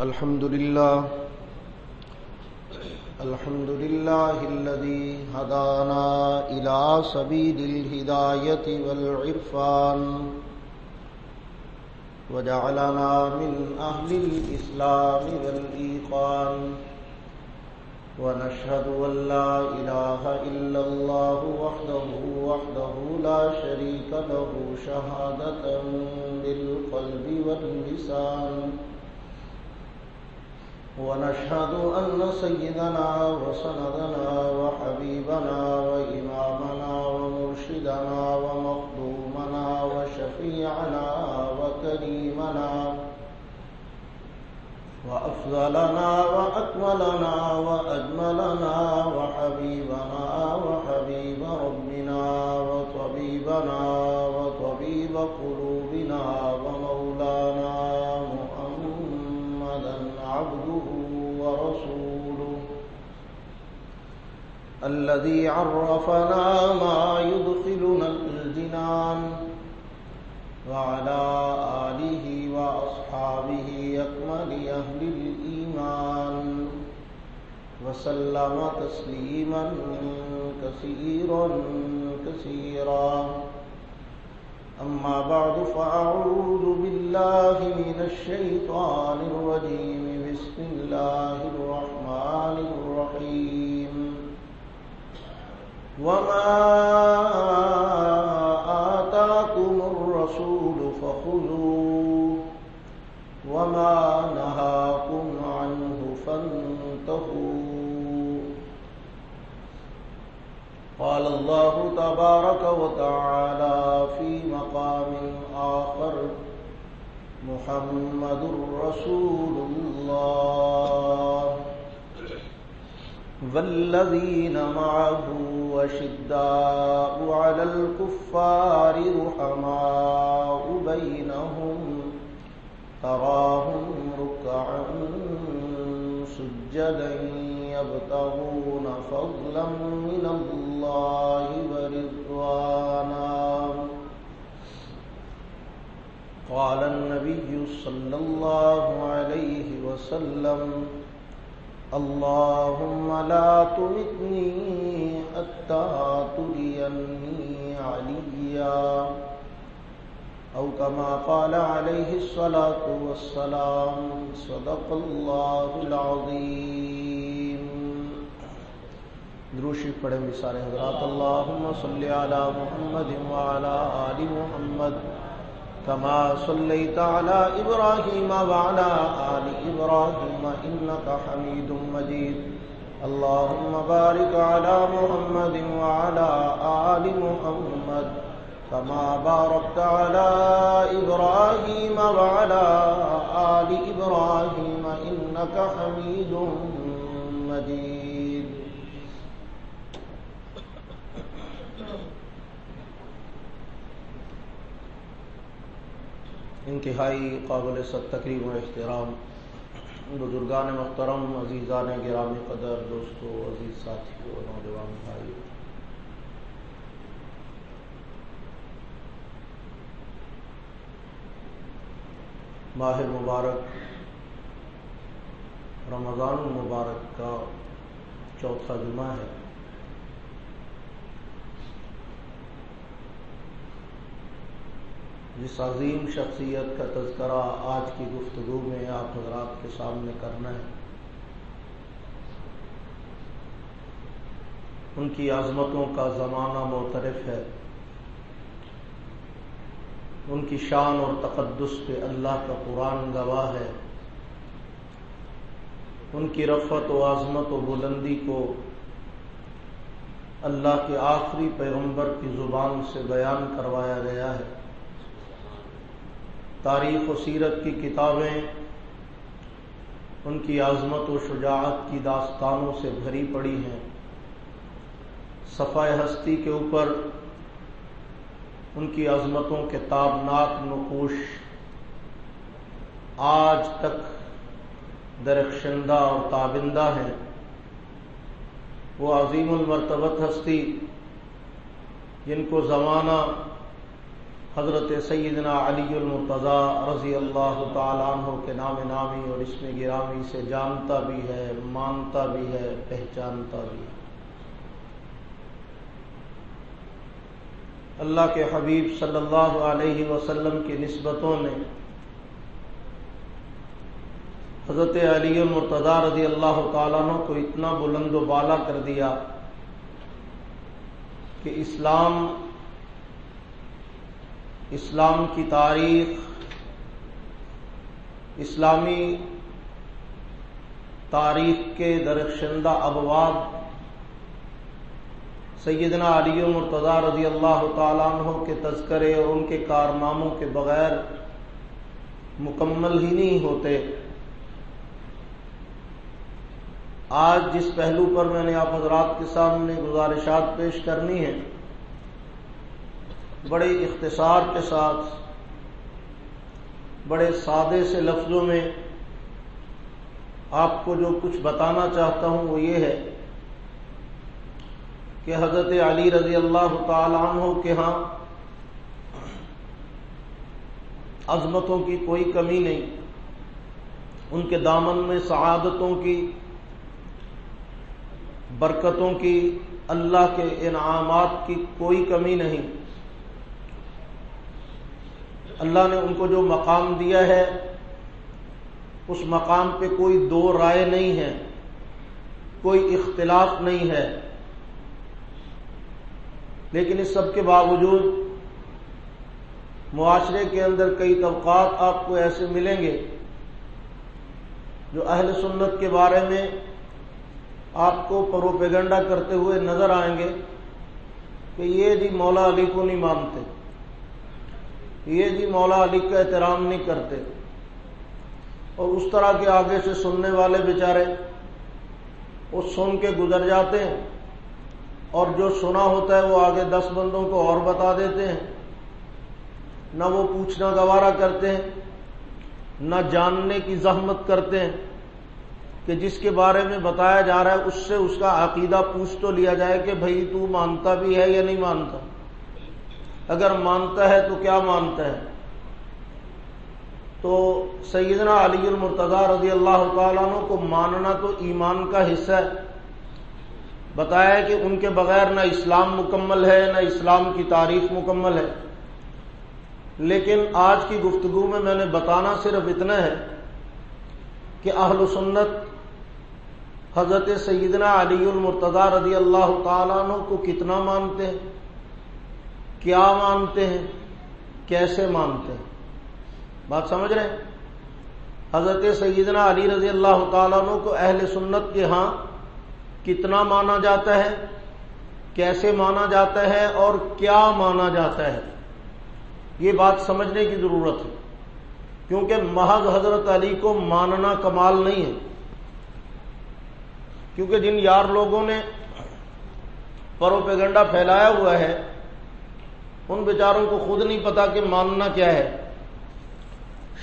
الحمد لله الذي هدانا إلى سبيل الهداية والعرفان وجعلنا من أهل الإسلام والإيقان ونشهد أن لا إله إلا الله وحده لا شريك له شهادة بالقلب واللسان ونشهد أن سيدنا وسندنا وحبيبنا وإمامنا ومرشدنا ومخدومنا وشفيعنا وكريمنا وأفضلنا وأكملنا وأجملنا وحبيبنا وحبيب ربنا وطبيبنا وطبيب قلوبنا ومولانا محمدا عبده ورسوله الذي عرفنا ما يدخلنا الجنان وعلى آله وأصحابه أكمل أهل الإيمان وسلم تسليما كثيرا كثيرا أما بعد فأعوذ بالله من الشيطان الرجيم بسم الله الرحمن الرحيم وما آتاكم الرسول فخذوه وما نهاكم عنه فانتهوا قال الله تبارك وتعالى في مقام آخر محمد رسول الله والذين معه وشداء على الكفار رحماء بينهم تراهم ركعا سجدا يبتغون فضلا من الله ورضوانا قال النبي صلى الله عليه وسلم اللهم لا تمتني حتى تريني عليا أو كما قال عليه الصلاة والسلام صدق الله العظيم. دروشی پڑھیں بھی سارے حضرات. اللهم صل على محمد وعلى آل محمد كما صليت على إبراهيم وعلى آل إبراهيم إنك حميد مجيد. اللهم بارك على محمد وعلى آل محمد كما باركت على إبراهيم وعلى آل إبراهيم إنك حميد مجيد. انتہائی قابل تکریم و احترام بزرگان محترم، عزیزان گرامی قدر، دوستو، عزیز ساتھیو، نوجوان بھائی، ماہ مبارک رمضان المبارک کا چوتھا جمعہ ہے. جس عظیم شخصیت کا تذکرہ آج کی گفتگو میں آپ حضرات کے سامنے کرنا ہے، ان کی عظمتوں کا زمانہ معترف ہے، ان کی شان اور تقدس پہ اللہ کا قرآن گواہ ہے، ان کی رفعت و عظمت و بلندی کو اللہ کے آخری پیغمبر کی زبان سے بیان کروایا گیا ہے. تاریخ و سیرت کی کتابیں ان کی عظمت و شجاعت کی داستانوں سے بھری پڑی ہیں. صفحہ ہستی کے اوپر ان کی عظمتوں کے تابناک نقوش آج تک درخشندہ اور تابندہ ہیں. وہ عظیم المرتبت ہستی جن کو زمانہ حضرت سیدنا علی المرتضیٰ رضی اللہ تعالیٰ عنہ کے نام نامی اور اسم گرامی سے جانتا بھی ہے، مانتا بھی ہے، پہچانتا بھی ہے۔ اللہ کے حبیب صلی اللہ علیہ وسلم کی نسبتوں نے حضرت علی المرتضیٰ رضی اللہ تعالیٰ عنہ کو اتنا بلند و بالا کر دیا کہ اسلام کی تاریخ، اسلامی تاریخ کے درخشندہ ابواب سیدنا علی مرتضیٰ رضی اللہ تعالیٰ عنہ کے تذکرے اور ان کے کارناموں کے بغیر مکمل ہی نہیں ہوتے۔ آج جس پہلو پر میں نے آپ حضرات کے سامنے گزارشات پیش کرنی ہے، بڑے اختصار کے ساتھ، بڑے سادے سے لفظوں میں آپ کو جو کچھ بتانا چاہتا ہوں وہ یہ ہے کہ حضرت علی رضی اللہ تعالی عنہ کے ہاں عظمتوں کی کوئی کمی نہیں، ان کے دامن میں سعادتوں کی، برکتوں کی، اللہ کے انعامات کی کوئی کمی نہیں۔ اللہ نے ان کو جو مقام دیا ہے اس مقام پہ کوئی دو رائے نہیں ہے، کوئی اختلاف نہیں ہے، لیکن اس سب کے باوجود معاشرے کے اندر کئی طبقات آپ کو ایسے ملیں گے جو اہل سنت کے بارے میں آپ کو پروپیگنڈا کرتے ہوئے نظر آئیں گے کہ یہ جی مولا علی کو نہیں مانتے، یہ جی مولا علی کا احترام نہیں کرتے، اور اس طرح کے آگے سے سننے والے بیچارے وہ سن کے گزر جاتے ہیں، اور جو سنا ہوتا ہے وہ آگے 10 بندوں کو اور بتا دیتے ہیں، نہ وہ پوچھنا گوارا کرتے ہیں، نہ جاننے کی زحمت کرتے ہیں کہ جس کے بارے میں بتایا جا رہا ہے اس سے اس کا عقیدہ پوچھ تو لیا جائے کہ بھئی تو مانتا بھی ہے یا نہیں مانتا، اگر مانتا ہے تو کیا مانتا ہے۔ تو سیدنا علی المرتضیٰ رضی اللہ تعالیٰ عنہ کو ماننا تو ایمان کا حصہ ہے۔ بتایا کہ ان کے بغیر نہ اسلام مکمل ہے، نہ اسلام کی تاریخ مکمل ہے، لیکن آج کی گفتگو میں نے بتانا صرف اتنا ہے کہ اہل سنت حضرت سیدنا علی المرتضیٰ رضی اللہ تعالیٰ عنہ کو کتنا مانتے ہیں، کیا مانتے ہیں، کیسے مانتے ہیں۔ بات سمجھ رہے ہیں؟ حضرت سیدنا علی رضی اللہ تعالیٰ عنہ کو اہل سنت کے ہاں کتنا مانا جاتا ہے، کیسے مانا جاتا ہے اور کیا مانا جاتا ہے، یہ بات سمجھنے کی ضرورت ہے، کیونکہ محض حضرت علی کو ماننا کمال نہیں ہے، کیونکہ جن یار لوگوں نے پروپیگنڈا پھیلایا ہوا ہے ان بیچاروں کو خود نہیں پتا کہ ماننا کیا ہے،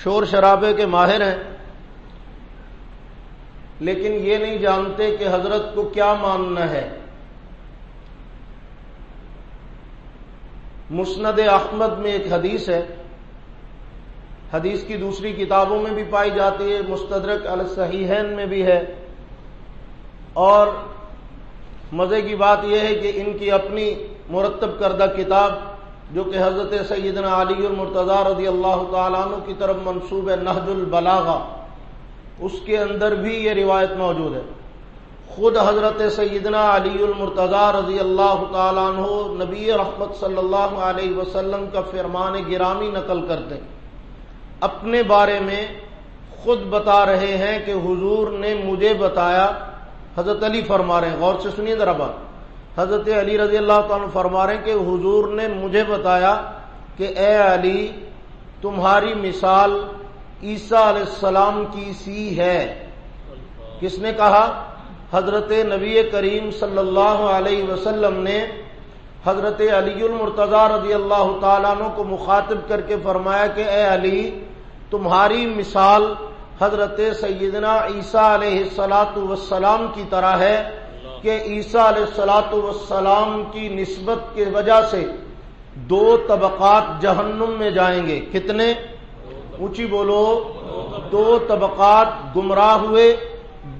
شور شرابے کے ماہر ہیں لیکن یہ نہیں جانتے کہ حضرت کو کیا ماننا ہے۔ مسند احمد میں ایک حدیث ہے، حدیث کی دوسری کتابوں میں بھی پائی جاتی ہے، مستدرک علی الصحیحین میں بھی ہے، اور مزے کی بات یہ ہے کہ ان کی اپنی مرتب کردہ کتاب جو کہ حضرت سیدنا علی المرتضیٰ رضی اللہ تعالیٰ عنہ کی طرف منسوب ہے، نہج البلاغہ، اس کے اندر بھی یہ روایت موجود ہے۔ خود حضرت سیدنا علی المرتضیٰ رضی اللہ تعالیٰ عنہ نبی رحمت صلی اللہ علیہ وسلم کا فرمان گرامی نقل کرتے، اپنے بارے میں خود بتا رہے ہیں کہ حضور نے مجھے بتایا، حضرت علی فرما رہے ہیں، غور سے سنیے ذرا بات، حضرت علی رضی اللہ تعالیٰ عنہ فرما رہے ہیں کہ حضور نے مجھے بتایا کہ اے علی تمہاری مثال عیسیٰ علیہ السلام کی سی ہے۔ کس نے کہا؟ حضرت نبی کریم صلی اللہ علیہ وسلم نے حضرت علی المرتضیٰ رضی اللہ تعالیٰ عنہ کو مخاطب کر کے فرمایا کہ اے علی تمہاری مثال حضرت سیدنا عیسیٰ علیہ السلام کی طرح ہے کہ عیسیٰ علیہ السلام کی نسبت کی وجہ سے 2 طبقات جہنم میں جائیں گے. کتنے؟ اونچی بولو. 2 طبقات گمراہ ہوئے،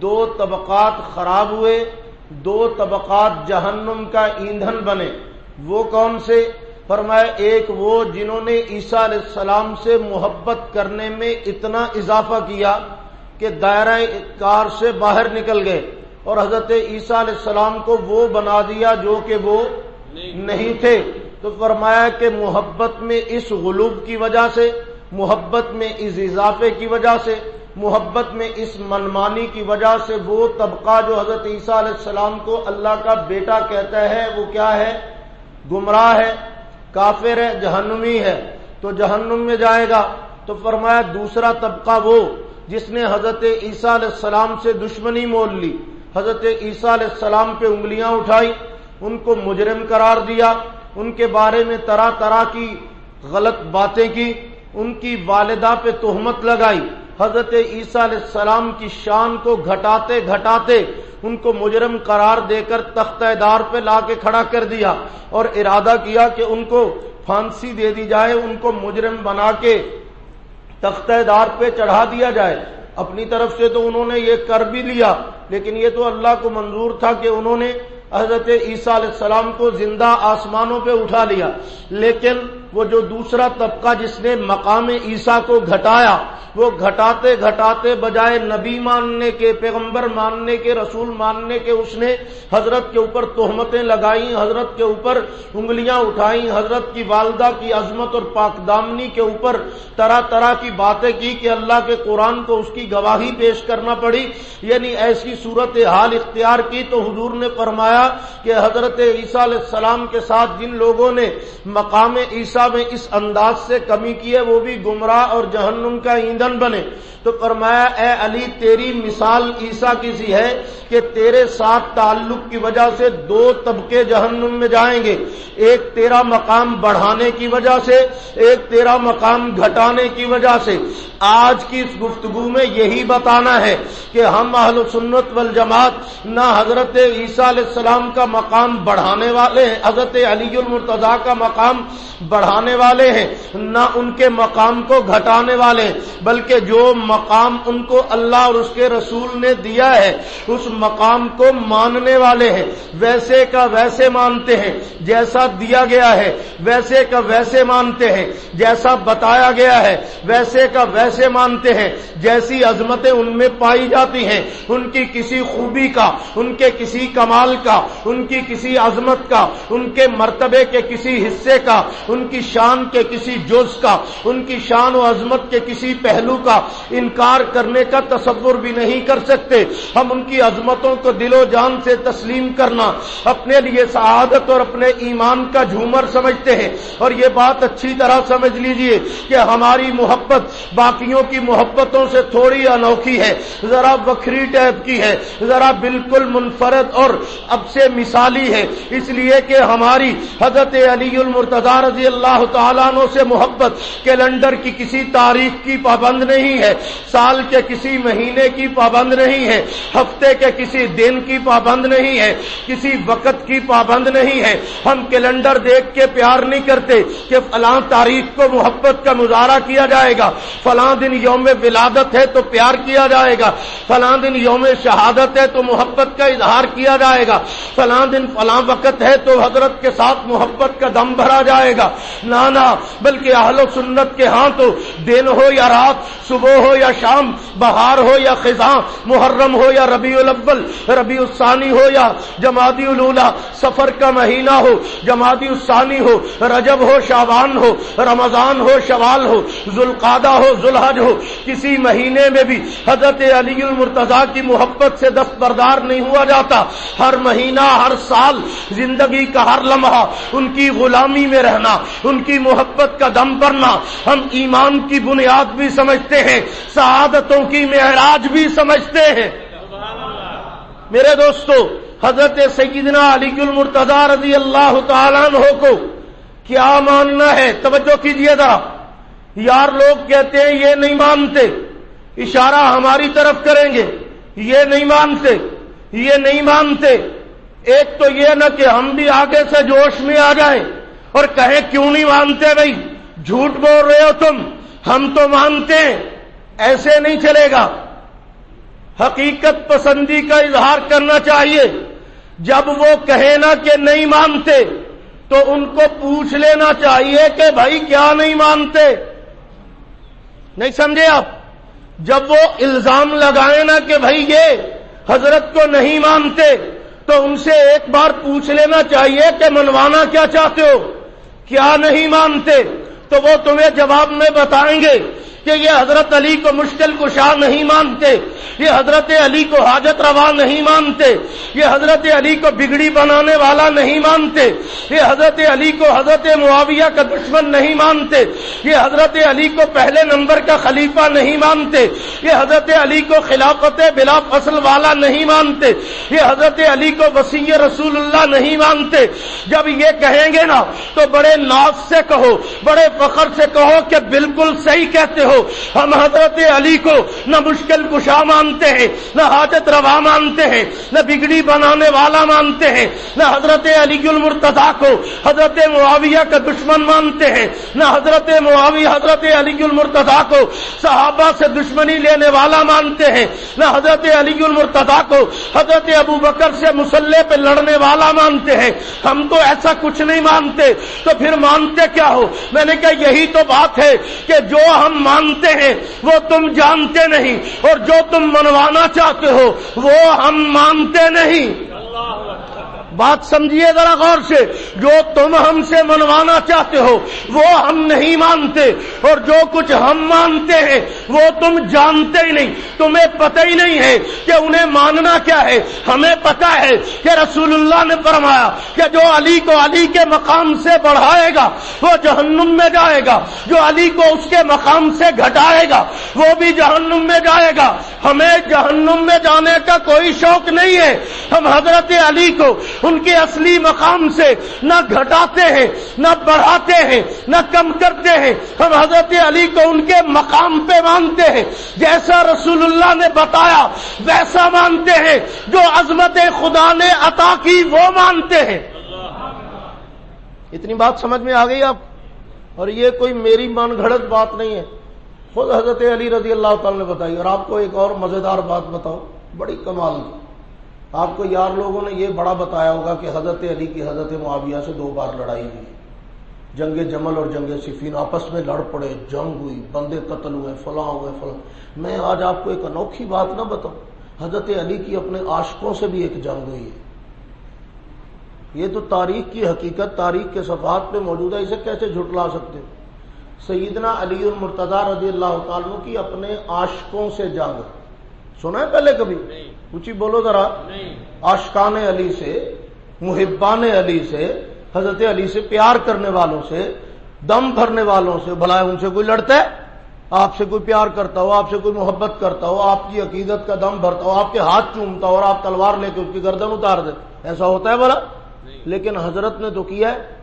2 طبقات خراب ہوئے، 2 طبقات جہنم کا ایندھن بنے. وہ کون سے؟ فرمایا ایک وہ جنہوں نے عیسیٰ علیہ السلام سے محبت کرنے میں اتنا اضافہ کیا کہ دائرہ کار سے باہر نکل گئے اور حضرت عیسیٰ علیہ السلام کو وہ بنا دیا جو کہ وہ نہیں تھے. تو فرمایا کہ محبت میں اس غلوب کی وجہ سے، محبت میں اس اضافے کی وجہ سے، محبت میں اس منمانی کی وجہ سے وہ طبقہ جو حضرت عیسیٰ علیہ السلام کو اللہ کا بیٹا کہتا ہے وہ کیا ہے؟ گمراہ ہے، کافر ہے، جہنمی ہے، تو جہنم میں جائے گا. تو فرمایا دوسرا طبقہ وہ جس نے حضرت عیسیٰ علیہ السلام سے دشمنی مول لی، حضرت عیسیٰ علیہ السلام پہ انگلیاں اٹھائی، ان کو مجرم قرار دیا، ان کے بارے میں طرح طرح کی غلط باتیں کی، ان کی والدہ پہ تہمت لگائی، حضرت عیسیٰ علیہ السلام کی شان کو گھٹاتے گھٹاتے ان کو مجرم قرار دے کر تختہ دار پہ لا کے کھڑا کر دیا اور ارادہ کیا کہ ان کو پھانسی دے دی جائے، ان کو مجرم بنا کے تختہ دار پہ چڑھا دیا جائے. اپنی طرف سے تو انہوں نے یہ کر بھی لیا، لیکن یہ تو اللہ کو منظور تھا کہ انہوں نے حضرت عیسیٰ علیہ السلام کو زندہ آسمانوں پہ اٹھا لیا. لیکن وہ جو دوسرا طبقہ جس نے مقام عیسیٰ کو گھٹایا، وہ گھٹاتے گھٹاتے بجائے نبی ماننے کے، پیغمبر ماننے کے، رسول ماننے کے، اس نے حضرت کے اوپر تہمتیں لگائیں، حضرت کے اوپر انگلیاں اٹھائیں، حضرت کی والدہ کی عظمت اور پاک دامنی کے اوپر طرح طرح کی باتیں کی کہ اللہ کے قرآن کو اس کی گواہی پیش کرنا پڑی. یعنی ایسی صورتحال اختیار کی تو حضور نے فرمایا کہ حضرت عیسیٰ علیہ السلام کے ساتھ جن لوگوں نے مقام عیسیٰ میں اس انداز سے کمی کی ہے وہ بھی گمراہ اور جہنم کا ایندھن بنے. تو فرمایا اے علی تیری مثال عیسیٰ کی سی ہے کہ تیرے ساتھ تعلق کی وجہ سے 2 طبقے جہنم میں جائیں گے، ایک تیرا مقام بڑھانے کی وجہ سے، ایک تیرا مقام گھٹانے کی وجہ سے. آج کی اس گفتگو میں یہی بتانا ہے کہ ہم اہل سنت والجماعت نہ حضرت عیسیٰ علیہ السلام کا مقام بڑھانے والے ہیں، حضرت علی المرتضیٰ کا مقام بڑھانے والے ہیں، نہ ان کے مقام کو گھٹانے والے ہیں، بلکہ جو مقام ان کو اللہ اور اس کے رسول نے دیا ہے اس مقام کو ماننے والے ہیں. ویسے کا ویسے مانتے ہیں جیسا دیا گیا ہے، ویسے کا ویسے مانتے ہیں جیسا بتایا گیا ہے، ویسے کا ویسے مانتے ہیں جیسی عظمتیں ان میں پائی جاتی ہیں، ان کی کسی خوبی کا، ان کے کسی کمال کا، ان کی کسی عظمت کا، ان کے مرتبے کے کسی حصے کا، ان کی شان کے کسی جز کا، ان کی شان و عظمت کے کسی پہلو کا انکار کرنے کا تصور بھی نہیں کر سکتے. ہم ان کی عظمتوں کو دل و جان سے تسلیم کرنا اپنے لیے سعادت اور اپنے ایمان کا جھومر سمجھتے ہیں. اور یہ بات اچھی طرح سمجھ لیجئے کہ ہماری محبت باقیوں کی محبتوں سے تھوڑی انوکھی ہے، ذرا وکھری ٹائپ کی ہے، ذرا بالکل منفرد اور اب سے مثالی ہے. اس لیے کہ ہماری حضرت علی المرتضیٰ رضی اللہ تعالیٰ عنہ سے محبت کیلنڈر کی کسی تاریخ کی پابند نہیں ہے، سال کے کسی مہینے کی پابند نہیں ہے، ہفتے کے کسی دن کی پابند نہیں ہے، کسی وقت کی پابند نہیں ہے. ہم کیلنڈر دیکھ کے پیار نہیں کرتے کہ فلاں تاریخ کو محبت کا مظاہرہ کیا جائے گا، فلاں دن یوم ولادت ہے تو پیار کیا جائے گا، فلاں دن یوم شہادت ہے تو محبت کا اظہار کیا جائے گا، فلاں دن فلاں وقت ہے تو حضرت کے ساتھ محبت کا دم بھرا جائے گا. نہ بلکہ اہل سنت کے ہاں تو دن ہو یا رات، صبح ہو یا شام، بہار ہو یا خزاں، محرم ہو یا ربیع الاول، ربیع الثانی ہو یا جمادی الاولیٰ، سفر کا مہینہ ہو، جمادی الثانی ہو، رجب ہو، شعبان ہو، رمضان ہو، شوال ہو، ذوالقعدہ ہو، ذوالحج ہو، کسی مہینے میں بھی حضرت علی المرتضیٰ کی محبت سے دستبردار نہیں ہوا جاتا. ہر مہینہ، ہر سال، زندگی کا ہر لمحہ ان کی غلامی میں رہنا، ان کی محبت کا دم بھرنا ہم ایمان کی بنیاد بھی سمجھتے ہیں، سعادتوں کی معراج بھی سمجھتے ہیں. میرے دوستو، حضرت سیدنا علی المرتضیٰ رضی اللہ تعالیٰ عنہ کو کیا ماننا ہے؟ توجہ کیجئے ذرا. یار لوگ کہتے ہیں یہ نہیں مانتے، اشارہ ہماری طرف کریں گے، یہ نہیں مانتے، یہ نہیں مانتے. ایک تو یہ نہ کہ ہم بھی آگے سے جوش میں آ جائیں اور کہیں کیوں نہیں مانتے بھائی، جھوٹ بول رہے ہو تم، ہم تو مانتے ہیں، ایسے نہیں چلے گا۔ حقیقت پسندی کا اظہار کرنا چاہیے۔ جب وہ کہے نا کہ نہیں مانتے تو ان کو پوچھ لینا چاہیے کہ بھائی کیا نہیں مانتے، نہیں سمجھے آپ؟ جب وہ الزام لگائے نا کہ بھائی یہ حضرت کو نہیں مانتے تو ان سے ایک بار پوچھ لینا چاہیے کہ منوانا کیا چاہتے ہو، کیا نہیں مانتے؟ تو وہ تمہیں جواب میں بتائیں گے کہ یہ حضرت علی کو مشکل کشا نہیں مانتے، یہ حضرت علی کو حاجت روا نہیں مانتے، یہ حضرت علی کو بگڑی بنانے والا نہیں مانتے، یہ حضرت علی کو حضرت معاویہ کا دشمن نہیں مانتے، یہ حضرت علی کو پہلے نمبر کا خلیفہ نہیں مانتے، یہ حضرت علی کو خلافت بلا فصل والا نہیں مانتے، یہ حضرت علی کو وصی رسول اللہ نہیں مانتے۔ جب یہ کہیں گے نا تو بڑے ناز سے کہو، بڑے فخر سے کہو کہ بالکل صحیح کہتے ہو، ہم حضرت علی کو نہ مشکل کشا مانتے ہیں، نہ حاجت روا مانتے ہیں، نہ بگڑی بنانے والا مانتے ہیں، نہ حضرت علی المرتضیٰ کو حضرت معاویہ کا دشمن مانتے ہیں، نہ حضرت معاویہ حضرت علی المرتضیٰ کو صحابہ سے دشمنی لینے والا مانتے ہیں، نہ حضرت علی المرتضیٰ کو حضرت ابو بکر سے مسلح پہ لڑنے والا مانتے ہیں۔ ہم تو ایسا کچھ نہیں مانتے، تو پھر مانتے کیا ہو؟ میں نے کہا یہی تو بات ہے کہ جو ہم مانتے ہیں وہ تم جانتے نہیں، اور جو تم منوانا چاہتے ہو وہ ہم مانتے نہیں۔ بات سمجھیے ذرا غور سے، جو تم ہم سے منوانا چاہتے ہو وہ ہم نہیں مانتے، اور جو کچھ ہم مانتے ہیں وہ تم جانتے ہی نہیں، تمہیں پتہ ہی نہیں ہے کہ انہیں ماننا کیا ہے۔ ہمیں پتہ ہے کہ رسول اللہ نے فرمایا کہ جو علی کو علی کے مقام سے بڑھائے گا وہ جہنم میں جائے گا، جو علی کو اس کے مقام سے گھٹائے گا وہ بھی جہنم میں جائے گا۔ ہمیں جہنم میں جانے کا کوئی شوق نہیں ہے، ہم حضرت علی کو ان کے اصلی مقام سے نہ گھٹاتے ہیں، نہ بڑھاتے ہیں، نہ کم کرتے ہیں، ہم حضرت علی کو ان کے مقام پہ مانتے ہیں، جیسا رسول اللہ نے بتایا ویسا مانتے ہیں، جو عظمت خدا نے عطا کی وہ مانتے ہیں۔ اتنی بات سمجھ میں آ گئی آپ؟ اور یہ کوئی میری من گھڑت بات نہیں ہے، خود حضرت علی رضی اللہ تعالیٰ نے بتائی۔ اور آپ کو ایک اور مزیدار بات بتاؤ، بڑی کمال کی، آپ کو یار لوگوں نے یہ بڑا بتایا ہوگا کہ حضرت علی کی حضرت معاویہ سے 2 بار لڑائی ہوئی، جنگ جمل اور جنگ صفین، آپس میں لڑ پڑے، جنگ ہوئی، بندے قتل ہوئے، فلاں ہوئے فلاں۔ میں آج آپ کو ایک انوکھی بات نہ بتاؤں، حضرت علی کی اپنے عاشقوں سے بھی ایک جنگ ہوئی ہے۔ یہ تو تاریخ کی حقیقت، تاریخ کے صفحات پہ موجود ہے، اسے کیسے جھٹلا سکتے؟ سیدنا علی المرتضیٰ رضی اللہ تعالیٰ عنہ کی اپنے عاشقوں سے جنگ سنا ہے پہلے کبھی؟ اونچی بولو ذرا۔ عاشقان علی سے، محبان علی سے، حضرت علی سے پیار کرنے والوں سے، دم بھرنے والوں سے، بھلا ان سے کوئی لڑتا ہے؟ آپ سے کوئی پیار کرتا ہو، آپ سے کوئی محبت کرتا ہو، آپ کی عقیدت کا دم بھرتا ہو، آپ کے ہاتھ چومتا ہو اور آپ تلوار لے کے اس کی گردن اتار دے، ایسا ہوتا ہے بھلا؟ لیکن حضرت نے تو کیا ہے،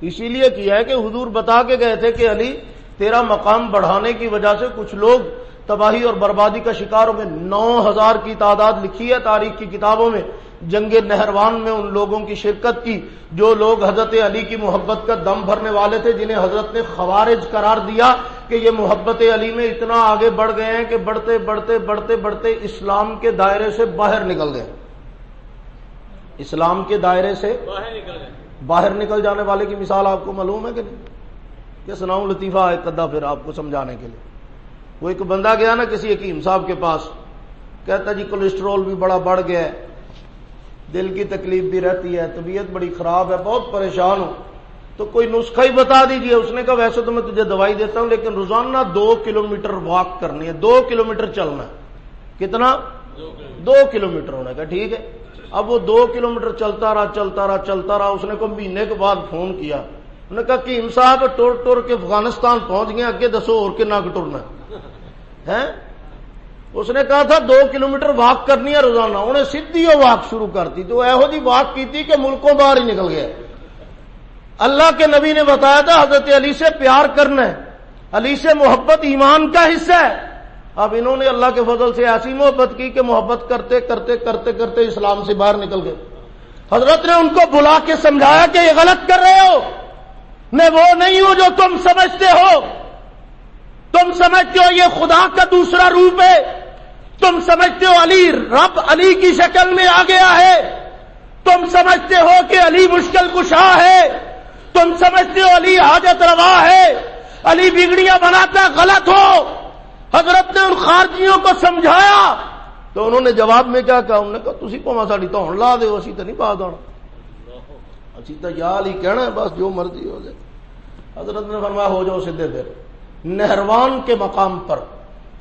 اسی لیے کیا ہے کہ حضور بتا کے گئے تھے کہ علی تیرا مقام بڑھانے کی وجہ سے کچھ لوگ تباہی اور بربادی کا شکار ہو گئے۔ 9000 کی تعداد لکھی ہے تاریخ کی کتابوں میں، جنگ نہروان میں ان لوگوں کی شرکت کی جو لوگ حضرت علی کی محبت کا دم بھرنے والے تھے، جنہیں حضرت نے خوارج قرار دیا کہ یہ محبت علی میں اتنا آگے بڑھ گئے ہیں کہ بڑھتے بڑھتے بڑھتے بڑھتے اسلام کے دائرے سے باہر نکل گئے۔ اسلام کے دائرے سے باہر نکل جانے والے کی مثال آپ کو معلوم ہے کہ نہیں؟ کہ سناؤں لطیفہ ایک قدہ پھر آپ کو سمجھانے کے لیے۔ وہ ایک بندہ گیا نا کسی حکیم صاحب کے پاس، کہتا جی کولیسٹرول بھی بڑا بڑھ گیا ہے، دل کی تکلیف بھی رہتی ہے، طبیعت بڑی خراب ہے، بہت پریشان ہوں، تو کوئی نسخہ ہی بتا دیجئے۔ اس نے کہا ویسے تو میں تجھے دوائی دیتا ہوں لیکن روزانہ 2 کلومیٹر واک کرنی ہے، 2 کلومیٹر چلنا ہے۔ کتنا؟ 2 کلومیٹر ہونا ہے۔ ٹھیک ہے، اب وہ 2 کلومیٹر چلتا رہا۔ اس نے کو مہینے کے بعد فون کیا، انہوں نے کہا کہ صاحب ٹر کے افغانستان پہنچ گئے، اگے دسو اور کنا کو ٹرنا ہے؟ اس نے کہا تھا 2 کلومیٹر واک کرنی ہے روزانہ، انہیں سیدھی واک شروع کرتی تو ایہو جی واک کی تھی کہ ملکوں باہر ہی نکل گیا۔ اللہ کے نبی نے بتایا تھا حضرت علی سے پیار کرنا ہے، علی سے محبت ایمان کا حصہ ہے۔ اب انہوں نے اللہ کے فضل سے ایسی محبت کی کہ محبت کرتے کرتے کرتے کرتے اسلام سے باہر نکل گئے۔ حضرت نے ان کو بلا کے سمجھایا کہ یہ غلط کر رہے ہو، میں وہ نہیں ہوں جو تم سمجھتے ہو، تم سمجھتے ہو یہ خدا کا دوسرا روپ ہے، تم سمجھتے ہو علی رب علی کی شکل میں آ گیا ہے، تم سمجھتے ہو کہ علی مشکل کشا ہے، تم سمجھتے ہو علی حاجت روا ہے، علی بگڑیاں بناتا ہے، غلط ہو۔ حضرت نے ان خارجیوں کو سمجھایا تو انہوں نے جواب میں کیا کہا؟ انہوں نے کہا تسی پاویں ساڈی توہن لا دیو، اسی تے نہیں پا دینا، اسی تے یا علی کہنا ہے، بس جو مرضی ہو جائے۔ حضرت نے فرمایا ہو جاؤ سیدھے پھر۔ نہروان کے مقام پر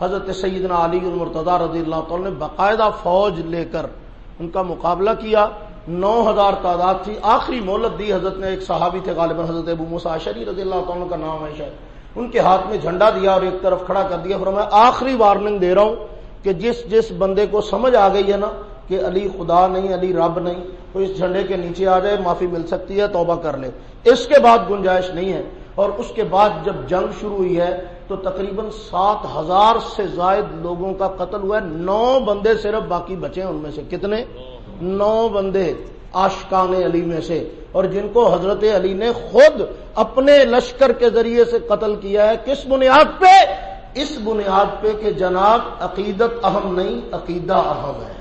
حضرت سیدنا علی المرتضی رضی اللہ تعالی نے باقاعدہ فوج لے کر ان کا مقابلہ کیا۔ 9000 تعداد تھی، آخری مہلت دی حضرت نے۔ ایک صحابی تھے غالباً حضرت ابو موسیٰ اشعری رضی اللہ تعالیٰ عنہ کا نام ہے شاید، ان کے ہاتھ میں جھنڈا دیا اور ایک طرف کھڑا کر دیا، فرمایا آخری وارننگ دے رہا ہوں کہ جس بندے کو سمجھ آ گئی ہے نا کہ علی خدا نہیں، علی رب نہیں، تو اس جھنڈے کے نیچے آ جائے، معافی مل سکتی ہے، توبہ کر لے، اس کے بعد گنجائش نہیں ہے۔ اور اس کے بعد جب جنگ شروع ہوئی ہے تو تقریباً 7000 سے زائد لوگوں کا قتل ہوا ہے، 9 بندے صرف باقی بچے ہیں ان میں سے۔ کتنے؟ 9 بندے عاشقان علی میں سے، اور جن کو حضرت علی نے خود اپنے لشکر کے ذریعے سے قتل کیا ہے۔ کس بنیاد پہ؟ اس بنیاد پہ کہ جناب عقیدت اہم نہیں، عقیدہ اہم ہے۔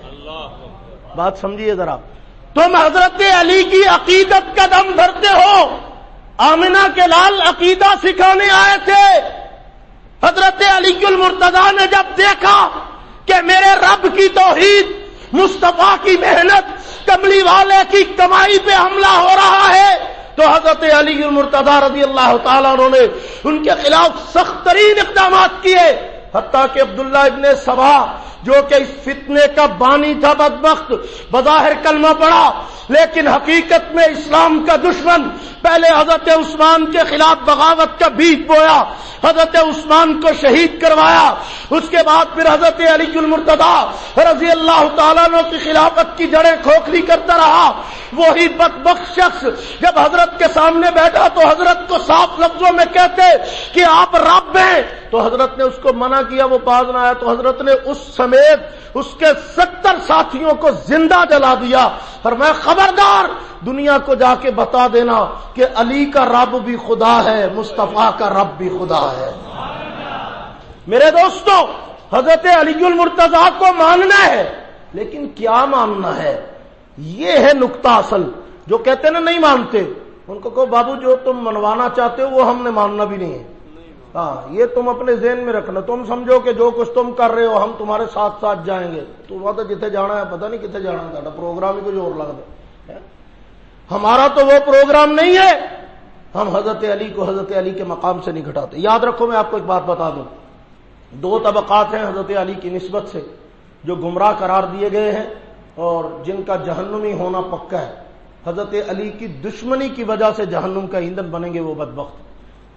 بات سمجھیے ذرا، تم حضرت علی کی عقیدت کا دم بھرتے ہو۔ آمنہ کے لال عقیدہ سکھانے آئے تھے، حضرت علی المرتضیٰ نے جب دیکھا کہ میرے رب کی توحید، مصطفیٰ کی محنت، کملی والے کی کمائی پہ حملہ ہو رہا ہے، تو حضرت علی المرتضیٰ رضی اللہ تعالیٰ عنہ نے ان کے خلاف سخت ترین اقدامات کیے، حتیٰ کہ عبداللہ ابن سبا جو کہ اس فتنے کا بانی تھا، بدبخت، بظاہر کلمہ پڑھا لیکن حقیقت میں اسلام کا دشمن، پہلے حضرت عثمان کے خلاف بغاوت کا بیج بویا، حضرت عثمان کو شہید کروایا، اس کے بعد پھر حضرت علی المرتضیٰ رضی اللہ تعالیٰ عنہ کی خلافت کی جڑیں کھوکھلی کرتا رہا۔ وہی بدبخت شخص جب حضرت کے سامنے بیٹھا تو حضرت کو صاف لفظوں میں کہتے کہ آپ رب ہیں، تو حضرت نے اس کو منع کیا، وہ باز نہ آیا، تو حضرت نے اس سمیت اس کے 70 ساتھیوں کو زندہ جلا دیا۔ فرمایا خبردار، دنیا کو جا کے بتا دینا کہ علی کا رب بھی خدا ہے، مصطفیٰ کا رب بھی خدا ہے۔ میرے دوستو، حضرت علی المرتضیٰ کو ماننا ہے، لیکن کیا ماننا ہے؟ یہ ہے نقطہ اصل۔ جو کہتے ہیں نا نہیں مانتے، ان کو کہو بابو جو تم منوانا چاہتے ہو وہ ہم نے ماننا بھی نہیں ہے۔ ہاں، یہ تم اپنے ذہن میں رکھنا، تم سمجھو کہ جو کچھ تم کر رہے ہو ہم تمہارے ساتھ ساتھ جائیں گے، تو وہاں تو جتنے جانا ہے پتہ نہیں کتنے جانا ہے، تھا پروگرام ہی کچھ اور لگتا ہے۔ ہمارا تو وہ پروگرام نہیں ہے، ہم حضرت علی کو حضرت علی کے مقام سے نہیں گھٹاتے۔ یاد رکھو، میں آپ کو ایک بات بتا دوں، 2 طبقات ہیں حضرت علی کی نسبت سے جو گمراہ قرار دیے گئے ہیں اور جن کا جہنمی ہونا پکا ہے۔ حضرت علی کی دشمنی کی وجہ سے جہنم کا ایندھن بنیں گے وہ بدبخت۔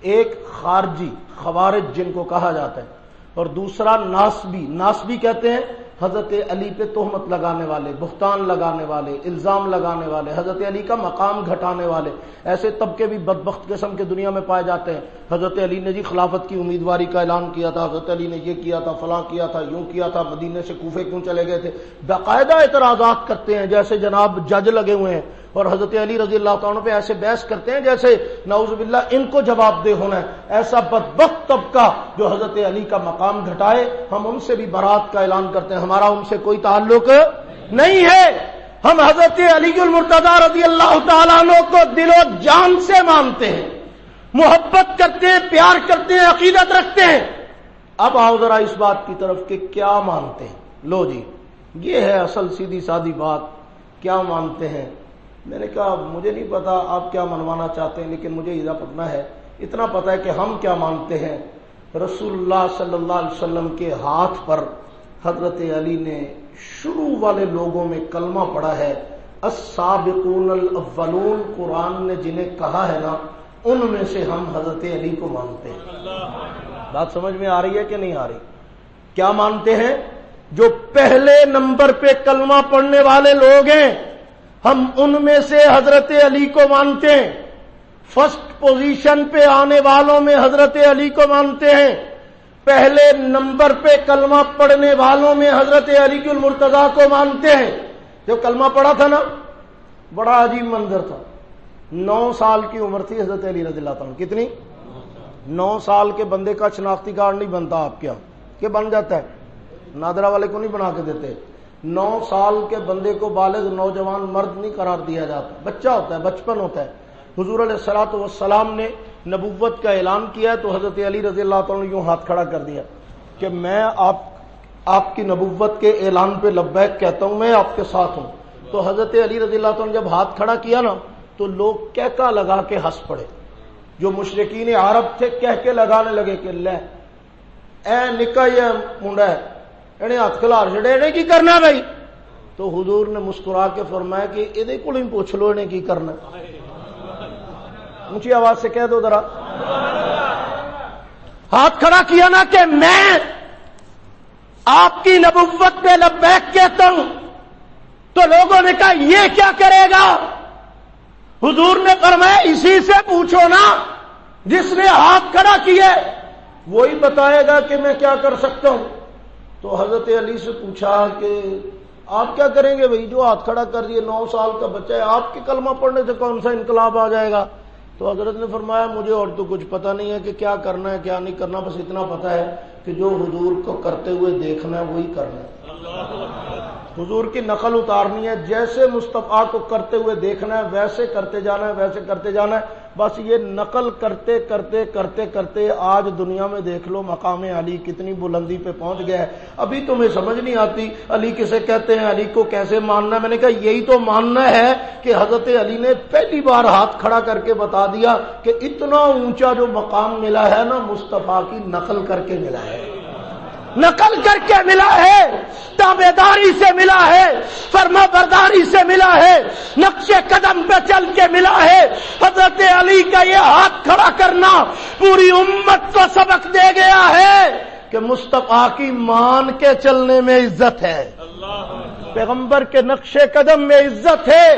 ایک خارجی، خوارج جن کو کہا جاتا ہے، اور دوسرا ناسبی۔ ناسبی کہتے ہیں حضرت علی پہ تہمت لگانے والے، بہتان لگانے والے، الزام لگانے والے، حضرت علی کا مقام گھٹانے والے۔ ایسے طبقے بھی بدبخت قسم کے دنیا میں پائے جاتے ہیں۔ حضرت علی نے جی خلافت کی امیدواری کا اعلان کیا تھا، حضرت علی نے یہ کیا تھا، فلاں کیا تھا، یوں کیا تھا، مدینے سے کوفے کیوں چلے گئے تھے، باقاعدہ اعتراضات کرتے ہیں جیسے جناب جج لگے ہوئے ہیں، اور حضرت علی رضی اللہ تعالیٰ پہ ایسے بحث کرتے ہیں جیسے نعوذ باللہ ان کو جواب دہ ہونا ہے۔ ایسا بدبخت طبقہ جو حضرت علی کا مقام گھٹائے، ہم ان سے بھی برات کا اعلان کرتے ہیں، ہمارا ان سے کوئی تعلق نہیں ہے۔ ہم حضرت علی المرتضیٰ رضی اللہ تعالیٰ عنہ کو دل و جان سے مانتے ہیں، محبت کرتے ہیں، پیار کرتے ہیں، عقیدت رکھتے ہیں۔ اب آؤ ذرا اس بات کی طرف کہ کیا مانتے ہیں۔ لو جی، یہ ہے اصل سیدھی سادی بات، کیا مانتے ہیں۔ میں نے کہا مجھے نہیں پتا آپ کیا منوانا چاہتے ہیں، لیکن مجھے اتنا پتا ہے کہ ہم کیا مانتے ہیں۔ رسول اللہ صلی اللہ علیہ وسلم کے ہاتھ پر حضرت علی نے شروع والے لوگوں میں کلمہ پڑھا ہے، السابقون الاولون، قرآن نے جنہیں کہا ہے نا ان میں سے ہم حضرت علی کو مانتے ہیں۔ بات سمجھ میں آ رہی ہے کہ نہیں آ رہی؟ کیا مانتے ہیں؟ جو پہلے نمبر پہ کلمہ پڑھنے والے لوگ ہیں ہم ان میں سے حضرت علی کو مانتے ہیں۔ فرسٹ پوزیشن پہ آنے والوں میں حضرت علی کو مانتے ہیں۔ پہلے نمبر پہ کلمہ پڑھنے والوں میں حضرت علی المرتضیٰ کو مانتے ہیں۔ جو کلمہ پڑھا تھا نا بڑا عجیب منظر تھا. 9 سال کی عمر تھی حضرت علی رضی اللہ تعالیٰ. کتنی؟ 9 سال کے بندے کا شناختی کارڈ نہیں بنتا آپ کے یہاں کہ بن جاتا ہے؟ نادرا والے کو نہیں بنا کے دیتے. 9 سال کے بندے کو بالغ نوجوان مرد نہیں قرار دیا جاتا، بچہ ہوتا ہے، بچپن ہوتا ہے. حضور علیہ الصلوۃ والسلام نے نبوت کا اعلان کیا تو حضرت علی رضی اللہ تعالیٰ نے یوں ہاتھ کھڑا کر دیا کہ میں آپ کی نبوت کے اعلان پہ لبیک کہتا ہوں، میں آپ کے ساتھ ہوں. تو حضرت علی رضی اللہ تعالیٰ نے جب ہاتھ کھڑا کیا نا تو لوگ کہکا لگا کے ہنس پڑے. جو مشرکین عرب تھے کہہ کے لگانے لگے کہ لے اے نکا یہ منڈا ہے انہیں ہاتھ کھلار چھڑے انہیں کی کرنا بھائی. تو حضور نے مسکرا کے فرمایا کہ یہ کو ہی پوچھ لو انہیں کی کرنا. اونچی آواز سے کہہ دو ذرا. ہاتھ کھڑا کیا نا کہ میں آپ کی نبوت پہ لبیک کہتا ہوں. تو لوگوں نے کہا یہ کیا کرے گا؟ حضور نے فرمایا اسی سے پوچھو نا، جس نے ہاتھ کھڑا کیے وہی بتائے گا کہ میں کیا کر سکتا ہوں. تو حضرت علی سے پوچھا کہ آپ کیا کریں گے بھائی؟ جو ہاتھ کھڑا کر دیے 9 سال کا بچہ ہے، آپ کے کلمہ پڑھنے سے کون سا انقلاب آ جائے گا؟ تو حضرت نے فرمایا مجھے اور تو کچھ پتہ نہیں ہے کہ کیا کرنا ہے کیا نہیں کرنا، بس اتنا پتہ ہے کہ جو حضور کو کرتے ہوئے دیکھنا ہے وہی کرنا ہے. حضور کی نقل اتارنی ہے، جیسے مصطفیٰ کو کرتے ہوئے دیکھنا ہے ویسے کرتے جانا ہے، ویسے کرتے جانا ہے. بس یہ نقل کرتے کرتے کرتے کرتے آج دنیا میں دیکھ لو مقام علی کتنی بلندی پہ پہنچ گیا ہے. ابھی تمہیں سمجھ نہیں آتی علی کسے کہتے ہیں، علی کو کیسے ماننا ہے. میں نے کہا یہی تو ماننا ہے کہ حضرت علی نے پہلی بار ہاتھ کھڑا کر کے بتا دیا کہ اتنا اونچا جو مقام ملا ہے نا مصطفیٰ کی نقل کر کے ملا ہے، نقل کر کے ملا ہے، تابعداری سے ملا ہے، فرما برداری سے ملا ہے، نقش قدم پہ چل کے ملا ہے. حضرت علی کا یہ ہاتھ کھڑا کرنا پوری امت کو سبق دے گیا ہے کہ مصطفیٰ کی مان کے چلنے میں عزت ہے، پیغمبر کے نقش قدم میں عزت ہے.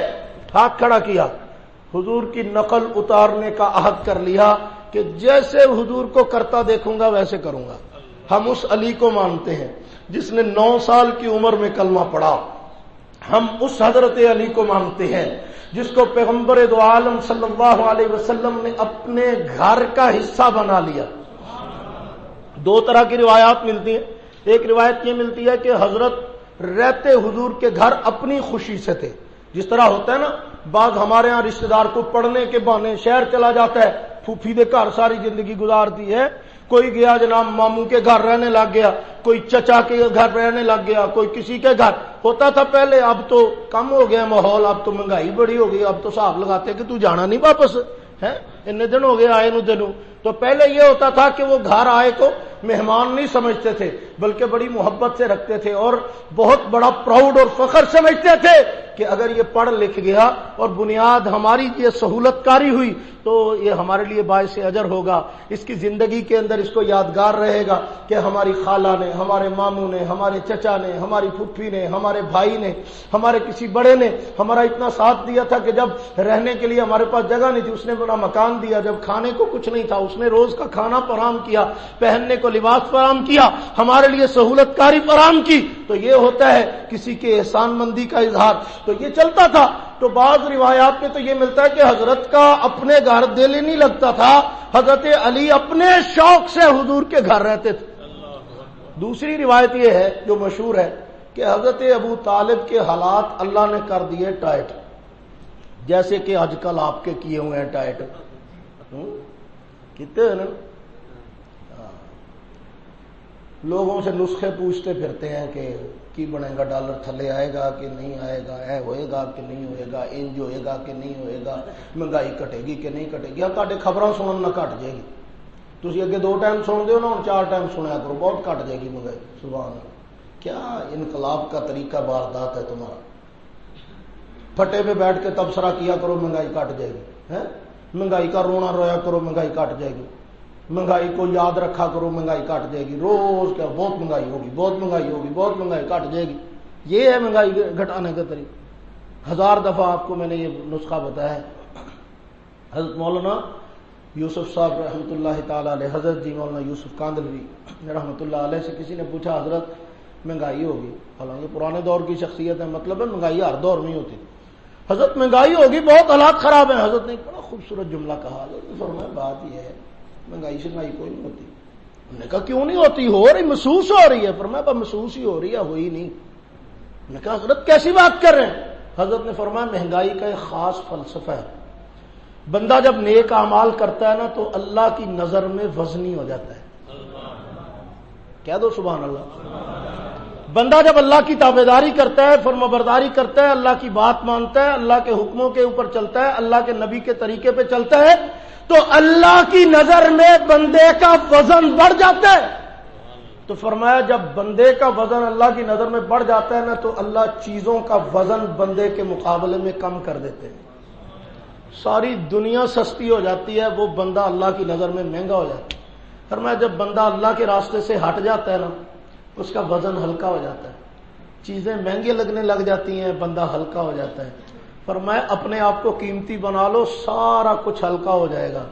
ہاتھ کھڑا کیا، حضور کی نقل اتارنے کا عہد کر لیا کہ جیسے حضور کو کرتا دیکھوں گا ویسے کروں گا. ہم اس علی کو مانتے ہیں جس نے 9 سال کی عمر میں کلمہ پڑھا. ہم اس حضرت علی کو مانتے ہیں جس کو پیغمبر دو عالم صلی اللہ علیہ وسلم نے اپنے گھر کا حصہ بنا لیا. 2 طرح کی روایات ملتی ہیں. ایک روایت یہ ملتی ہے کہ حضرت رہتے حضور کے گھر اپنی خوشی سے تھے. جس طرح ہوتا ہے نا بعض ہمارے ہاں رشتہ دار کو پڑھنے کے بہانے شہر چلا جاتا ہے، پھوپھی دے گھر ساری زندگی گزارتی ہے. کوئی گیا جناب ماموں کے گھر رہنے لگ گیا، کوئی چچا کے گھر رہنے لگ گیا، کوئی کسی کے گھر. ہوتا تھا پہلے، اب تو کم ہو گیا ماحول، اب تو مہنگائی بڑی ہو گئی، اب تو صاحب لگاتے کہ تو جانا نہیں واپس ہے، اتنے دن ہو گئے آئے نو دنوں. تو پہلے یہ ہوتا تھا کہ وہ گھر آئے کو مہمان نہیں سمجھتے تھے بلکہ بڑی محبت سے رکھتے تھے اور بہت بڑا پراؤڈ اور فخر سمجھتے تھے کہ اگر یہ پڑھ لکھ گیا اور بنیاد ہماری یہ سہولت کاری ہوئی تو یہ ہمارے لیے باعث اجر ہوگا، اس کی زندگی کے اندر اس کو یادگار رہے گا کہ ہماری خالہ نے، ہمارے ماموں نے، ہمارے چچا نے، ہماری پھوپھی نے، ہمارے بھائی نے، ہمارے کسی بڑے نے ہمارا اتنا ساتھ دیا تھا کہ جب رہنے کے لیے ہمارے پاس جگہ نہیں تھی اس نے بڑا مکان دیا، جب کھانے کو کچھ نہیں تھا اس نے روز کا کھانا فراہم کیا، پہننے کو لباس فراہم کیا، ہمارے لیے سہولت کاری فراہم کی. تو یہ ہوتا ہے کسی کے احسان مندی کا اظہار. تو یہ چلتا تھا. تو بعض روایات میں تو یہ ملتا ہے کہ حضرت کا اپنے گھر دل ہی نہیں لگتا تھا، حضرت علی اپنے شوق سے حضور کے گھر رہتے تھے. دوسری روایت یہ ہے جو مشہور ہے کہ حضرت ابو طالب کے حالات اللہ نے کر دیے ٹائٹ، جیسے کہ آج کل آپ کے کیے ہوئے ہیں ٹائٹ. کتنے ہیں نا لوگوں سے نسخے پوچھتے پھرتے ہیں کہ کی بنے گا، ڈالر تھلے آئے گا کہ نہیں آئے گا، اے ہوئے گا کہ نہیں ہوئے گا، انج ہوئے گا کہ نہیں ہوئے گا، مہنگائی کٹے گی کہ نہیں کٹے گی. تھے خبراں سنن نہ کٹ جائے گی. تھی اگے 2 ٹائم سن دو نا، 4 ٹائم سنیا کرو، بہت کٹ جائے گی مہنگائی. سبحان اللہ، کیا انقلاب کا طریقہ واردات ہے تمہارا. پھٹے پہ بیٹھ کے تبصرہ کیا کرو مہنگائی کٹ جائے گی، مہنگائی کا رونا رویا کرو مہنگائی کٹ جائے گی، مہنگائی کو یاد رکھا کرو مہنگائی کٹ جائے گی. روز کیا بہت مہنگائی ہوگی، بہت مہنگائی ہوگی، بہت مہنگائی کٹ جائے گی. یہ ہے مہنگائی گھٹانے کا طریقہ. 1000 دفعہ آپ کو میں نے یہ نسخہ بتایا ہے. حضرت مولانا یوسف صاحب رحمۃ اللہ تعالی علیہ، حضرت جی مولانا یوسف کاندلوی رحمۃ اللہ علیہ سے کسی نے پوچھا حضرت مہنگائی ہوگی، حالانکہ پرانے دور کی شخصیت ہے، مطلب ہے مہنگائی ہر دور میں ہوتی. حضرت مہنگائی ہوگی، بہت حالات خراب ہیں. حضرت نے بڑا خوبصورت جملہ کہا. حضرت نے فرمایا بات یہ ہے مہنگائی سے کوئی نہیں ہوتی. ہم نے کہا کیوں نہیں ہوتی؟ ہو رہی، محسوس ہو رہی ہے. فرمایا محسوس ہی ہو رہی ہے، ہوئی نہیں. ہم نے کہا حضرت کیسی بات کر رہے ہیں؟ حضرت نے فرمایا مہنگائی کا ایک خاص فلسفہ ہے. بندہ جب نیک اعمال کرتا ہے نا تو اللہ کی نظر میں وزنی ہو جاتا ہے. کہہ دو سبحان اللہ. بندہ جب اللہ کی تابعداری کرتا ہے، فرمانبرداری کرتا ہے، اللہ کی بات مانتا ہے، اللہ کے حکموں کے اوپر چلتا ہے، اللہ کے نبی کے طریقے پہ چلتا ہے، تو اللہ کی نظر میں بندے کا وزن بڑھ جاتا ہے. تو فرمایا جب بندے کا وزن اللہ کی نظر میں بڑھ جاتا ہے نا تو اللہ چیزوں کا وزن بندے کے مقابلے میں کم کر دیتے ہیں. ساری دنیا سستی ہو جاتی ہے، وہ بندہ اللہ کی نظر میں مہنگا ہو جاتا ہے. فرمایا جب بندہ اللہ کے راستے سے ہٹ جاتا ہے نا اس کا وزن ہلکا ہو جاتا ہے، چیزیں مہنگی لگنے لگ جاتی ہیں، بندہ ہلکا ہو جاتا ہے. فرمایا اپنے آپ کو قیمتی بنا لو، سارا کچھ ہلکا ہو جائے گا.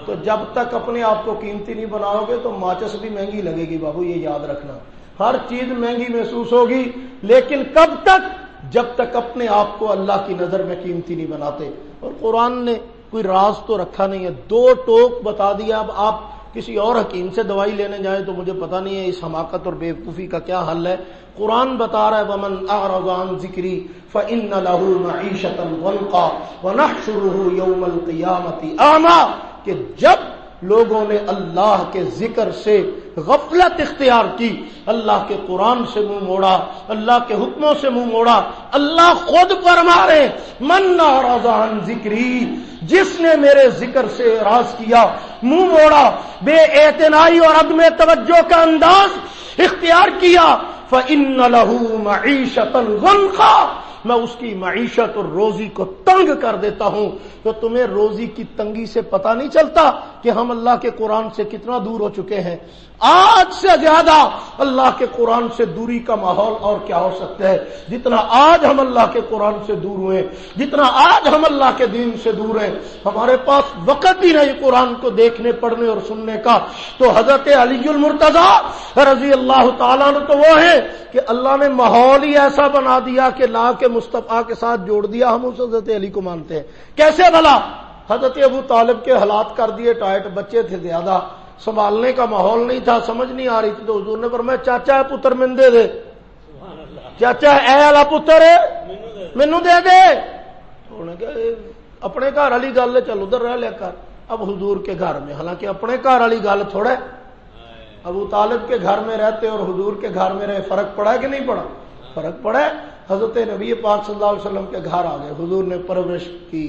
تو جب تک اپنے آپ کو قیمتی نہیں بناؤ گے تو ماچس بھی مہنگی لگے گی بابو، یہ یاد رکھنا. ہر چیز مہنگی محسوس ہوگی، لیکن کب تک؟ جب تک اپنے آپ کو اللہ کی نظر میں قیمتی نہیں بناتے. اور قرآن نے کوئی راز تو رکھا نہیں ہے، 2 ٹوک بتا دیا. اب آپ کسی اور حکیم سے دوائی لینے جائیں تو مجھے پتہ نہیں ہے اس حماقت اور بیوقوفی کا کیا حل ہے. قرآن بتا رہا ہے وَمَنْ أَعْرَضَ عَنْ ذِكْرِي فَإِنَّ لَهُ مَعِيشَةً ضَنْكًا وَنَحْشُرُهُ يَوْمَ الْقِيَامَةِ أَعْمَىٰ. کہ جب لوگوں نے اللہ کے ذکر سے غفلت اختیار کی، اللہ کے قرآن سے منہ موڑا، اللہ کے حکموں سے منہ موڑا، اللہ خود فرما رہے من اعرض عن ذکری، جس نے میرے ذکر سے اعراض کیا، منہ موڑا، بے اعتنائی اور عدم توجہ کا انداز اختیار کیا، فإن له معیشة ضنکا، میں اس کی معیشت اور روزی کو تنگ کر دیتا ہوں. تو تمہیں روزی کی تنگی سے پتہ نہیں چلتا کہ ہم اللہ کے قرآن سے کتنا دور ہو چکے ہیں. آج سے زیادہ اللہ کے قرآن سے دوری کا ماحول اور کیا ہو سکتا ہے. جتنا آج ہم اللہ کے قرآن سے دور ہوئے، جتنا آج ہم اللہ کے دین سے دور ہیں، ہمارے پاس وقت ہی نہیں قرآن کو دیکھنے پڑھنے اور سننے کا. تو حضرت علی المرتضیٰ رضی اللہ تعالیٰ عنہ تو وہ ہیں کہ اللہ نے ماحول ہی ایسا بنا دیا کہ لا کے مصطفیٰ کے ساتھ جوڑ دیا. ہم اس حضرت علی کو مانتے ہیں. کیسے بھلا؟ حضرت ابو طالب کے حالات کر دیے ٹائٹ، بچے تھے زیادہ، سنبھالنے کا ماحول نہیں تھا، سمجھ نہیں آ رہی تھی. تو حضور نے فرمایا چاچا ہے پتر من دے دے، چاچا اے والا پتر مینوں دے دے. انہوں نے کہا اپنے گھر والی گل ہے، چل ادھر رہ لیا کر. اب حضور کے گھر میں، حالانکہ اپنے گھر والی گل تھوڑا ہے، ابو طالب کے گھر میں رہتے اور حضور کے گھر میں رہے، فرق پڑا ہے کہ نہیں پڑا؟ فرق پڑا ہے. حضرت نبی پاک صلی اللہ علیہ وسلم کے گھر آ گئے، حضور نے پرورش کی،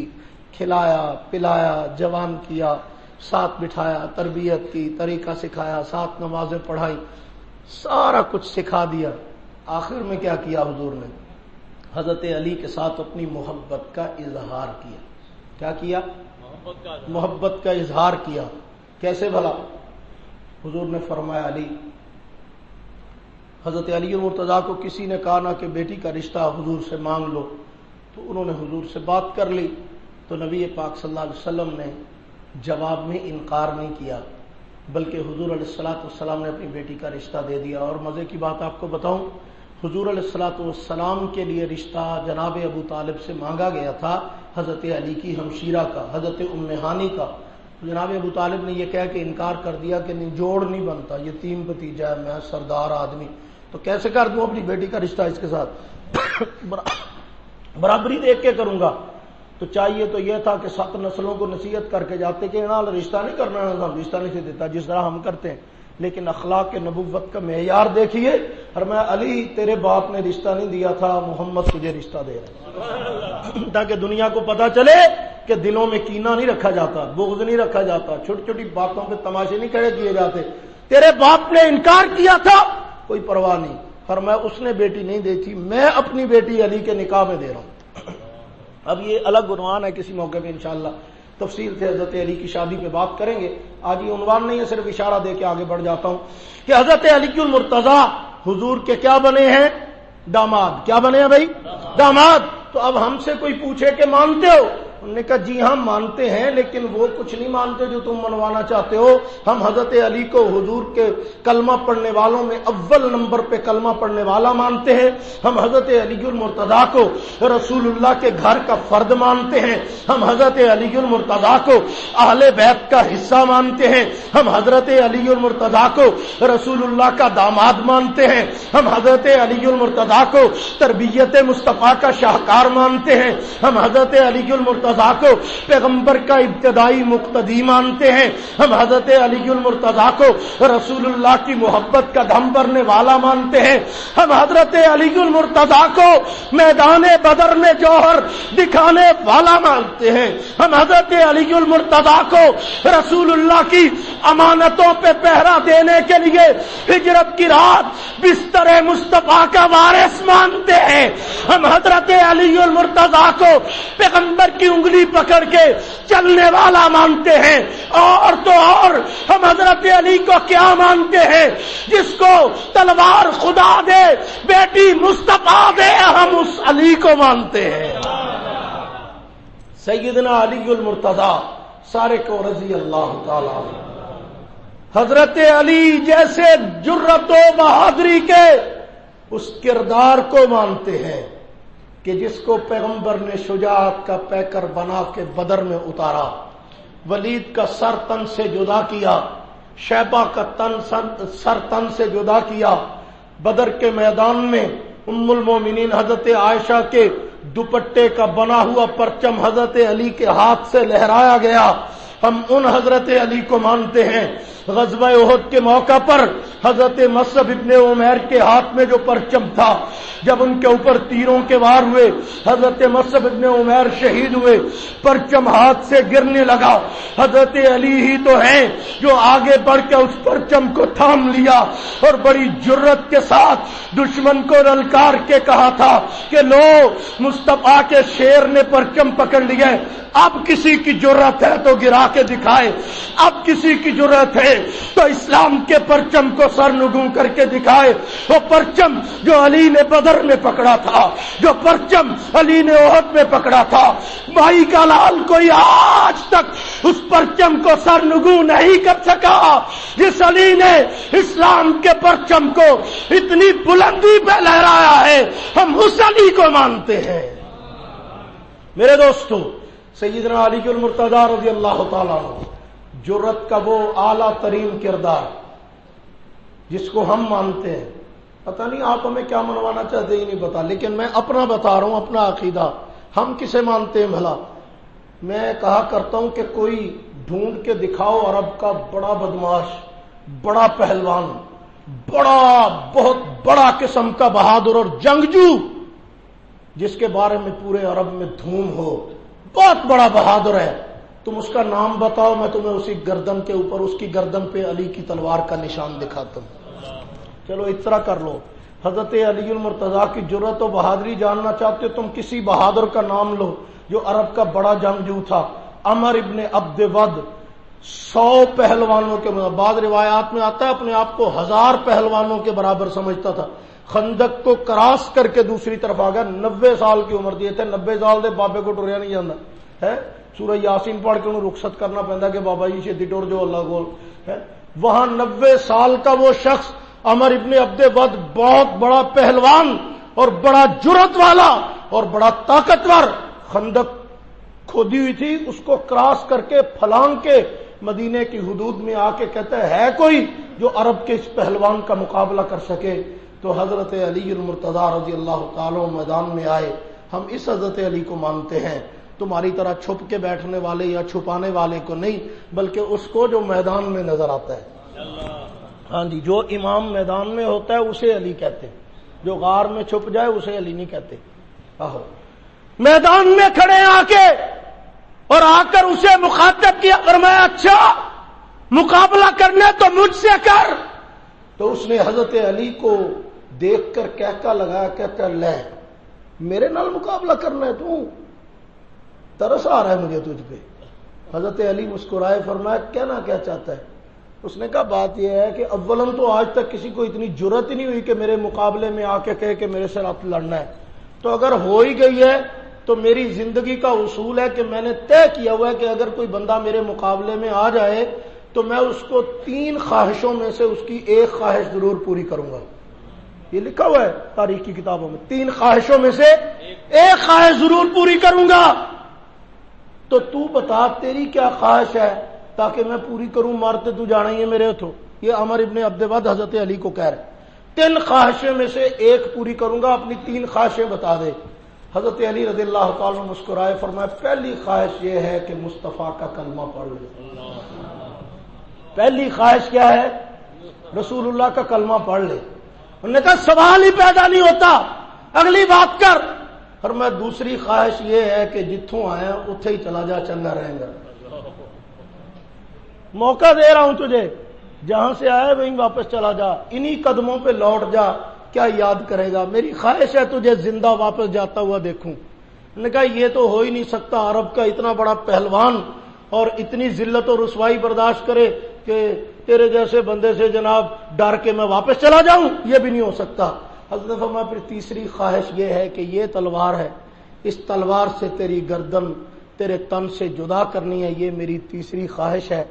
کھلایا پلایا، جوان کیا، ساتھ بٹھایا، تربیت کی، طریقہ سکھایا، ساتھ نمازیں پڑھائی، سارا کچھ سکھا دیا. آخر میں کیا کیا حضور نے؟ حضرت علی کے ساتھ اپنی محبت کا اظہار کیا. کیا کیا؟ محبت کا اظہار کیا. کیسے بھلا؟ حضور نے فرمایا علی، حضرت علی المرتضیٰ کو کسی نے کہا نا کہ بیٹی کا رشتہ حضور سے مانگ لو، تو انہوں نے حضور سے بات کر لی. تو نبی پاک صلی اللہ علیہ وسلم نے جواب میں انکار نہیں کیا، بلکہ حضور علیہ الصلوۃ والسلام نے اپنی بیٹی کا رشتہ دے دیا. اور مزے کی بات آپ کو بتاؤں، حضور علیہ الصلوۃ والسلام کے لیے رشتہ جناب ابو طالب سے مانگا گیا تھا، حضرت علی کی ہمشیرہ کا، حضرت ام ہانی کا. جناب ابو طالب نے یہ کہہ کے انکار کر دیا کہ نہیں، جوڑ نہیں بنتا، یتیم بھتیجا ہے، میں سردار آدمی، تو کیسے کر دوں اپنی بیٹی کا رشتہ اس کے ساتھ؟ برابری دیکھ کے کروں گا. تو چاہیے تو یہ تھا کہ 7 نسلوں کو نصیحت کر کے جاتے کہ انہاں رشتہ نہیں کرنا، رشتہ نہیں سے دیتا جس طرح ہم کرتے ہیں. لیکن اخلاق نبوت کا معیار دیکھیے، اور میں علی تیرے باپ نے رشتہ نہیں دیا تھا، محمد تجھے رشتہ دے رہا ہے، تاکہ دنیا کو پتا چلے کہ دلوں میں کینہ نہیں رکھا جاتا، بغض نہیں رکھا جاتا، چھوٹی چھوٹی باتوں پہ تماشے نہیں کھڑے کیے جاتے. تیرے باپ نے انکار کیا تھا، کوئی پرواہ نہیں، فرمایا اس نے بیٹی نہیں دی تھی، میں اپنی بیٹی علی کے نکاح میں دے رہا ہوں. اب یہ الگ عنوان ہے، کسی موقع پہ انشاءاللہ تفصیل سے حضرت علی کی شادی پہ بات کریں گے. آج یہ عنوان نہیں ہے، صرف اشارہ دے کے آگے بڑھ جاتا ہوں کہ حضرت علی المرتضیٰ حضور کے کیا بنے ہیں؟ داماد. کیا بنے ہیں بھائی؟ داماد. تو اب ہم سے کوئی پوچھے کہ مانتے ہو انہوں نے کہا جی ہم مانتے ہیں لیکن وہ کچھ نہیں مانتے جو تم منوانا چاہتے ہو. ہم حضرت علی کو حضور کے کلمہ پڑھنے والوں میں اول نمبر پہ کلمہ پڑھنے والا مانتے ہیں. ہم حضرت علی المرتضیٰ کو رسول اللہ کے گھر کا فرد مانتے ہیں. ہم حضرت علی المرتضیٰ کو اہل بیت کا حصہ مانتے ہیں. ہم حضرت علی المرتضیٰ کو رسول اللہ کا داماد مانتے ہیں. ہم حضرت علی المرتضیٰ کو تربیت مصطفیٰ کا شاہکار مانتے ہیں. ہم حضرت علی المرتضیٰ کو پیغمبر کا ابتدائی مقتدی مانتے ہیں. ہم حضرت علی المرتضیٰ کو رسول اللہ کی محبت کا دم بھرنے والا مانتے ہیں. ہم حضرت علی المرتضیٰ کو میدان بدر میں جوہر دکھانے والا مانتے ہیں. ہم حضرت علی المرتضیٰ کو رسول اللہ کی امانتوں پہ پہرا دینے کے لیے ہجرت کی رات بستر مصطفیٰ کا وارث مانتے ہیں. ہم حضرت علی المرتضیٰ کو پیغمبر کی انگلی پکڑ کے چلنے والا مانتے ہیں. اور تو اور ہم حضرت علی کو کیا مانتے ہیں؟ جس کو تلوار خدا دے بیٹی مصطفیٰ دے ہم اس علی کو مانتے ہیں. سیدنا علی المرتضیٰ سارے کو رضی اللہ تعالی عنہ. حضرت علی جیسے جرت و بہادری کے اس کردار کو مانتے ہیں کہ جس کو پیغمبر نے شجاعت کا پیکر بنا کے بدر میں اتارا. ولید کا سر تن سے جدا کیا، شیبہ کا سر تن سے جدا کیا. بدر کے میدان میں ام المومنین حضرت عائشہ کے دوپٹے کا بنا ہوا پرچم حضرت علی کے ہاتھ سے لہرایا گیا. ہم ان حضرت علی کو مانتے ہیں. غزوہ احد کے موقع پر حضرت مصعب ابن عمیر کے ہاتھ میں جو پرچم تھا، جب ان کے اوپر تیروں کے وار ہوئے، حضرت مصعب ابن عمیر شہید ہوئے، پرچم ہاتھ سے گرنے لگا. حضرت علی ہی تو ہیں جو آگے بڑھ کے اس پرچم کو تھام لیا اور بڑی جرت کے ساتھ دشمن کو للکار کے کہا تھا کہ لو مصطفیٰ کے شیر نے پرچم پکڑ لیا، اب کسی کی جرت ہے تو گرا کے دکھائے، اب کسی کی جرت ہے تو اسلام کے پرچم کو سر نگوں کر کے دکھائے. وہ پرچم جو علی نے بدر میں پکڑا تھا، جو پرچم علی نے احد میں پکڑا تھا، بھائی کا لال کوئی آج تک اس پرچم کو سر نگوں نہیں کر سکا. جس علی نے اسلام کے پرچم کو اتنی بلندی پہ لہرایا ہے، ہم اس علی کو مانتے ہیں. میرے دوستو، سیدنا علی المرتضیٰ رضی اللہ تعالیٰ عنہ جرت کا وہ اعلیٰ ترین کردار جس کو ہم مانتے ہیں. پتہ نہیں آپ ہمیں کیا منوانا چاہتے ہی نہیں پتا، لیکن میں اپنا بتا رہا ہوں، اپنا عقیدہ. ہم کسے مانتے ہیں بھلا؟ میں کہا کرتا ہوں کہ کوئی ڈھونڈ کے دکھاؤ عرب کا بڑا بدماش، بڑا پہلوان، بہت بڑا قسم کا بہادر اور جنگجو جس کے بارے میں پورے عرب میں دھوم ہو، بہت بڑا بہادر ہے. تم اس کا نام بتاؤ، میں تمہیں اسی گردن کے اوپر، اس کی گردن پہ علی کی تلوار کا نشان دکھاتا ہوں. چلو اس طرح کر لو، حضرت علی المرتضیٰ کی جرت و بہادری جاننا چاہتے ہو، تم کسی بہادر کا نام لو جو عرب کا بڑا جنگجو تھا. عمر ابن عبد ود 100 پہلوانوں کے، بعض روایات میں آتا ہے اپنے آپ کو 1000 پہلوانوں کے برابر سمجھتا تھا. خندق کو کراس کر کے دوسری طرف آ گیا. 90 سال کی عمر دیے تھے. 90 سال دے بابے کو ٹریا نہیں جانا ہے. سورہ یاسین پڑھ کے انہوں رخصت کرنا پہنتا کہ بابا جی سے ٹر جو اللہ گول ہے. وہاں 90 سال کا وہ شخص عمر ابن عبد ود، بہت بڑا پہلوان اور بڑا جرت والا اور بڑا طاقتور، خندق کھودی ہوئی تھی، اس کو کراس کر کے پھلانگ کے مدینے کی حدود میں آ کے کہتا ہے کوئی جو عرب کے اس پہلوان کا مقابلہ کر سکے؟ تو حضرت علی المرتضیٰ رضی اللہ تعالی میدان میں آئے. ہم اس حضرت علی کو مانتے ہیں، تمہاری طرح چھپ کے بیٹھنے والے یا چھپانے والے کو نہیں، بلکہ اس کو جو میدان میں نظر آتا ہے. ہاں جی، جو امام میدان میں ہوتا ہے اسے علی کہتے ہیں، جو غار میں چھپ جائے اسے علی نہیں کہتے. آہو، میدان میں کھڑے آ کے اور آ کر اسے مخاطب کیا، فرمایا اچھا مقابلہ کرنے تو مجھ سے کر. تو اس نے حضرت علی کو دیکھ کر کہکا لگایا، کہتا لے میرے نال مقابلہ کرنا ہے، تو ترس آ رہا ہے مجھے تجھ پہ. حضرت علی مسکرائے، فرمایا کہنا کیا چاہتا ہے؟ اس نے کہا بات یہ ہے کہ اولاً تو آج تک کسی کو اتنی جرت ہی نہیں ہوئی کہ میرے مقابلے میں آ کے کہے کہ میرے سے لڑنا ہے. تو اگر ہو ہی گئی ہے تو میری زندگی کا اصول ہے کہ میں نے طے کیا ہوا ہے کہ اگر کوئی بندہ میرے مقابلے میں آ جائے تو میں اس کو 3 خواہشوں میں سے اس کی ایک خواہش ضرور پوری کروں گا. یہ لکھا ہوا ہے تاریخ کی کتابوں میں, 3 خواہشوں میں سے ایک خواہش ضرور پوری کروں گا. تو تو بتا تیری کیا خواہش ہے تاکہ میں پوری کروں, مارتے تو جانا ہی ہے میرے ہتھوں. یہ عمر ابن عبد ود حضرت علی کو کہہ رہے 3 خواہشیں میں سے ایک پوری کروں گا, اپنی 3 خواہشیں بتا دے. حضرت علی رضی اللہ تعالیٰ مسکرائے, فرمایا پہلی خواہش یہ ہے کہ مصطفیٰ کا کلمہ پڑھ لے. پہلی خواہش کیا ہے؟ رسول اللہ کا کلمہ پڑھ لے. انہوں نے کہا سوال ہی پیدا نہیں ہوتا, اگلی بات کر. فرمایا دوسری خواہش یہ ہے کہ جتھوں آیا اتھے ہی چلا جا, چنگا رہیں گا. موقع دے رہا ہوں تجھے, جہاں سے آیا وہیں واپس چلا جا, انہی قدموں پہ لوٹ جا, کیا یاد کرے گا. میری خواہش ہے تجھے زندہ واپس جاتا ہوا دیکھوں. انہوں نے کہا یہ تو ہو ہی نہیں سکتا, عرب کا اتنا بڑا پہلوان اور اتنی ذلت و رسوائی برداشت کرے کہ تیرے جیسے بندے سے جناب ڈر کے میں واپس چلا جاؤں, یہ بھی نہیں ہو سکتا. حضرت فرمایا پھر تیسری خواہش یہ ہے کہ یہ تلوار ہے, اس تلوار سے تیری گردن تیرے تن سے جدا کرنی ہے, یہ میری تیسری خواہش ہے.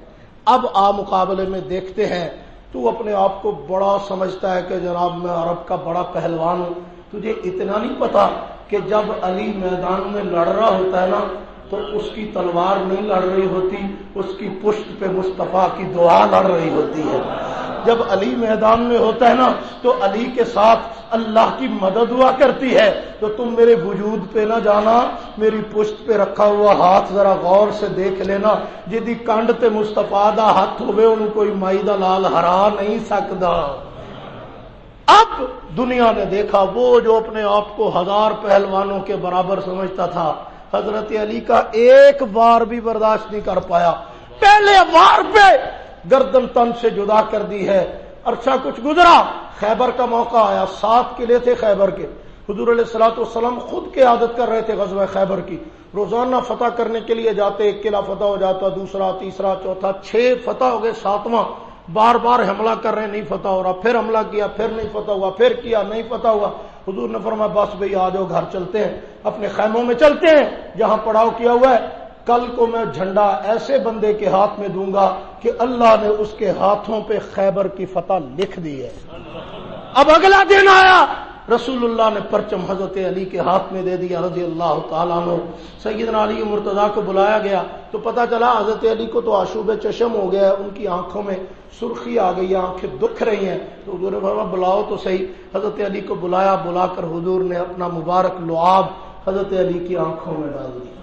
اب مقابلے میں دیکھتے ہیں, تو اپنے آپ کو بڑا سمجھتا ہے کہ جناب میں عرب کا بڑا پہلوان ہوں. تجھے اتنا نہیں پتا کہ جب علی میدان میں لڑ رہا ہوتا ہے نا تو اس کی تلوار نہیں لڑ رہی ہوتی, اس کی پشت پہ مصطفیٰ کی دعا لڑ رہی ہوتی ہے. جب علی میدان میں ہوتا ہے نا تو علی کے ساتھ اللہ کی مدد ہوا کرتی ہے. تو تم میرے وجود پہ نہ جانا, میری پشت پہ رکھا ہوا ہاتھ ذرا غور سے دیکھ لینا, جدی کنڈ تے مصطفیٰ دا ہاتھ ہوئے انہوں کوئی مائی دا لال ہرا نہیں سکتا. اب دنیا نے دیکھا وہ جو اپنے آپ کو 1000 پہلوانوں کے برابر سمجھتا تھا, حضرت علی کا ایک وار بھی برداشت نہیں کر پایا. پہلے وار پہ گردن تن سے جدا کر دی ہے. عرصہ کچھ گزرا, خیبر کا موقع آیا. 7 قلعے تھے خیبر کے, حضور علیہ الصلوۃ والسلام خود قیادت کر رہے تھے غزوہ خیبر کی. روزانہ فتح کرنے کے لیے جاتے, ایک قلعہ فتح ہو جاتا, دوسرا, تیسرا, چوتھا, 6 فتح ہو گئے, 7واں بار بار حملہ کر رہے, نہیں فتح ہو رہا. پھر حملہ کیا, پھر نہیں فتح ہوا, پھر کیا, نہیں فتح ہوا. حضور نے فرمایا بس بھئی آ جاؤ گھر چلتے ہیں, اپنے خیموں میں چلتے ہیں جہاں پڑاؤ کیا ہوا ہے. کل کو میں جھنڈا ایسے بندے کے ہاتھ میں دوں گا کہ اللہ نے اس کے ہاتھوں پہ خیبر کی فتح لکھ دی ہے. اب اگلا دن آیا, رسول اللہ نے پرچم حضرت علی کے ہاتھ میں دے دیا رضی اللہ تعالیٰ عنہ. سیدنا علی مرتضیٰ کو بلایا گیا تو پتہ چلا حضرت علی کو تو آشوب چشم ہو گیا ہے, ان کی آنکھوں میں سرخی آ گئی, آنکھیں دکھ رہی ہیں. تو حضور نے فرمایا بلاؤ تو صحیح. حضرت علی کو بلایا, بلا کر حضور نے اپنا مبارک لعاب حضرت علی کی آنکھوں میں ڈال دیا.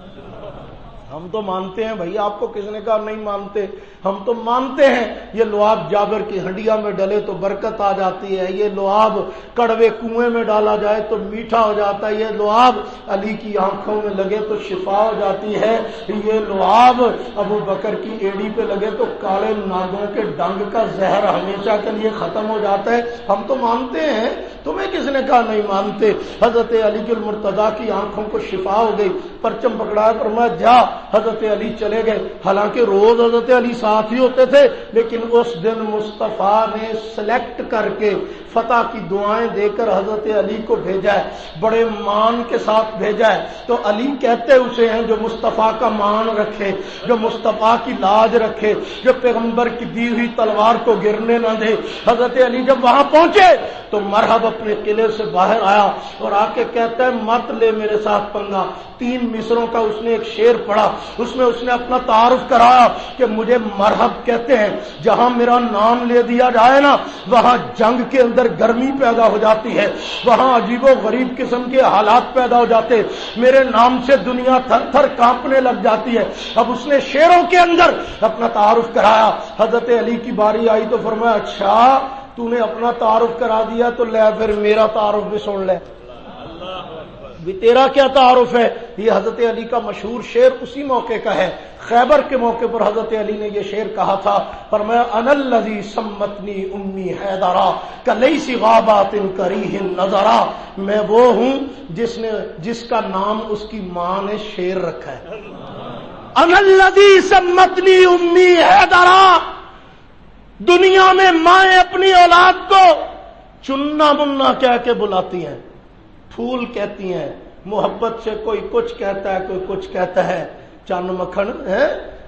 ہم تو مانتے ہیں بھائی, آپ کو کس نے کہا نہیں مانتے, ہم تو مانتے ہیں یہ لعاب جابر کی ہنڈیا میں ڈلے تو برکت آ جاتی ہے, یہ لعاب کڑوے کنویں میں ڈالا جائے تو میٹھا ہو جاتا ہے, یہ لعاب علی کی آنکھوں میں لگے تو شفا ہو جاتی ہے, یہ لعاب ابو بکر کی ایڑی پہ لگے تو کالے ناگوں کے ڈنگ کا زہر ہمیشہ کے لیے ختم ہو جاتا ہے. ہم تو مانتے ہیں, تمہیں کس نے کہا نہیں مانتے. حضرت علی المرتضیٰ کی آنکھوں کو شفا ہو گئی, پرچم پکڑایا, فرمایا جا. حضرت علی چلے گئے. حالانکہ روز حضرت علی ساتھ ہی ہوتے تھے, لیکن اس دن مصطفیٰ نے سلیکٹ کر کے فتح کی دعائیں دے کر حضرت علی کو بھیجا ہے, بڑے مان کے ساتھ بھیجا ہے. تو علی کہتے اسے ہیں جو مصطفیٰ کا مان رکھے, جو مصطفیٰ کی لاج رکھے, جو پیغمبر کی دی ہوئی تلوار کو گرنے نہ دے. حضرت علی جب وہاں پہنچے تو مرحب اپنے قلعے سے باہر آیا اور آ کے کہتا ہے مت لے میرے ساتھ پنگا. 3 مصروں کا اس نے ایک شعر پڑھا, اس میں اس نے اپنا تعارف کرایا کہ مجھے مرحب کہتے ہیں, جہاں میرا نام لے دیا جائے نا وہاں جنگ کے اندر گرمی پیدا ہو جاتی ہے, وہاں عجیب و غریب قسم کے حالات پیدا ہو جاتے, میرے نام سے دنیا تھر تھر کانپنے لگ جاتی ہے. اب اس نے شعروں کے اندر اپنا تعارف کرایا. حضرت علی کی باری آئی تو فرمایا اچھا تو نے اپنا تعارف کرا دیا تو لے پھر میرا تعارف بھی سن لے, بھی تیرا کیا تعارف ہے. یہ حضرت علی کا مشہور شعر اسی موقع کا ہے. خیبر کے موقع پر حضرت علی نے یہ شعر کہا تھا, فرمایا انا الذی سمتنی امی حیدرا کلیس غابات کریہ نظرا. میں وہ ہوں جس کا نام اس کی ماں نے شیر رکھا ہے. انا الذی سمتنی امی حیدرا. دنیا میں مائیں اپنی اولاد کو چننا منا کہہ کے بلاتی ہیں, پھول کہتی ہیں, محبت سے کوئی کچھ کہتا ہے کوئی کچھ کہتا ہے، چن مکھن ہے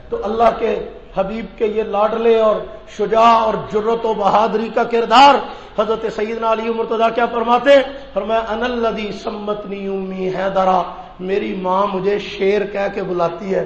تو اللہ کے حبیب کے یہ لاڈلے اور شجاع اور جرت و بہادری کا کردار حضرت سیدنا علی مرتضیٰ کیا فرماتے ہیں؟ فرمایا انا الذی سمتنی امی حیدرا، میری ماں مجھے شیر کہہ کے بلاتی ہے،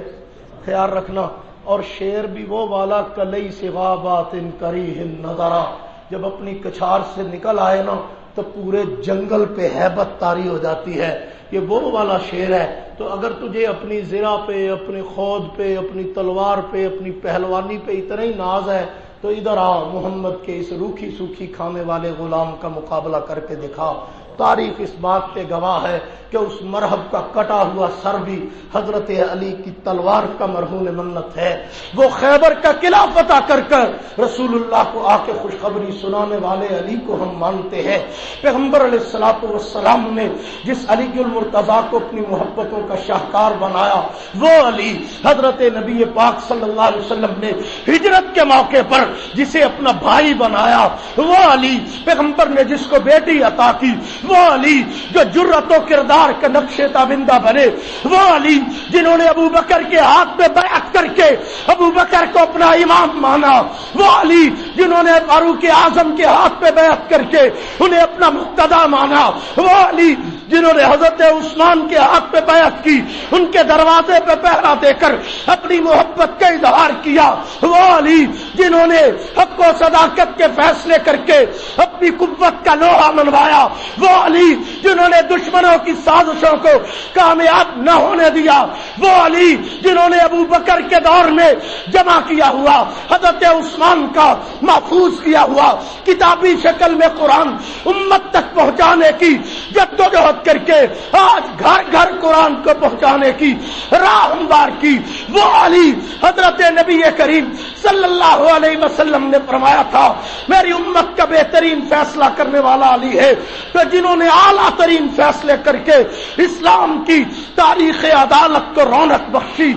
خیال رکھنا، اور شیر بھی وہ والا کلی صغابات کریہ نظرا، جب اپنی کچھار سے نکل آئے نا تو پورے جنگل پہ ہیبت طاری ہو جاتی ہے، یہ وہ والا شیر ہے۔ تو اگر تجھے اپنی زرہ پہ، اپنے خود پہ، اپنی تلوار پہ، اپنی پہلوانی پہ اتنا ہی ناز ہے تو ادھر آ، محمد کے اس روکھی سوکھی کھانے والے غلام کا مقابلہ کر کے دکھا۔ تاریخ اس بات پہ گواہ ہے کہ اس مرحب کا کٹا ہوا سر بھی حضرت علی کی تلوار کا مرہون منت ہے۔ وہ خیبر کا قلعہ فتح کر کر رسول اللہ کو آ کے خوشخبری سنانے والے علی کو ہم مانتے ہیں۔ پیغمبر علیہ الصلوۃ والسلام نے جس علی المرتضیٰ کو اپنی محبتوں کا شاہکار بنایا، وہ علی حضرت نبی پاک صلی اللہ علیہ وسلم نے ہجرت کے موقع پر جسے اپنا بھائی بنایا، وہ علی پیغمبر نے جس کو بیٹی عطا کی، وہ علی جو جرت و کردار کے نقش تابندہ بنے، وہ علی جنہوں نے ابو بکر کے ہاتھ میں بیعت کر کے ابو بکر کو اپنا امام مانا، وہ علی جنہوں نے فاروق اعظم کے ہاتھ میں بیعت کر کے انہیں اپنا مقتدا مانا، وہ علی جنہوں نے حضرت عثمان کے ہاتھ پہ بیعت کی، ان کے دروازے پہ پہرا دے کر اپنی محبت کا اظہار کیا، وہ علی جنہوں نے حق و صداقت کے فیصلے کر کے اپنی قوت کا لوہا منوایا، وہ علی جنہوں نے دشمنوں کی سازشوں کو کامیاب نہ ہونے دیا، وہ علی جنہوں نے ابو بکر کے دور میں جمع کیا ہوا حضرت عثمان کا محفوظ کیا ہوا کتابی شکل میں قرآن امت تک پہنچانے کی جدوجہد کر کے آج گھر گھر قرآن کو پہنچانے کی راہ ہموار کی، وہ علی حضرت نبی کریم صلی اللہ علیہ وسلم نے فرمایا تھا میری امت کا بہترین فیصلہ کرنے والا علی ہے، تو جنہوں نے اعلیٰ ترین فیصلے کر کے اسلام کی تاریخ عدالت کو رونق بخشی،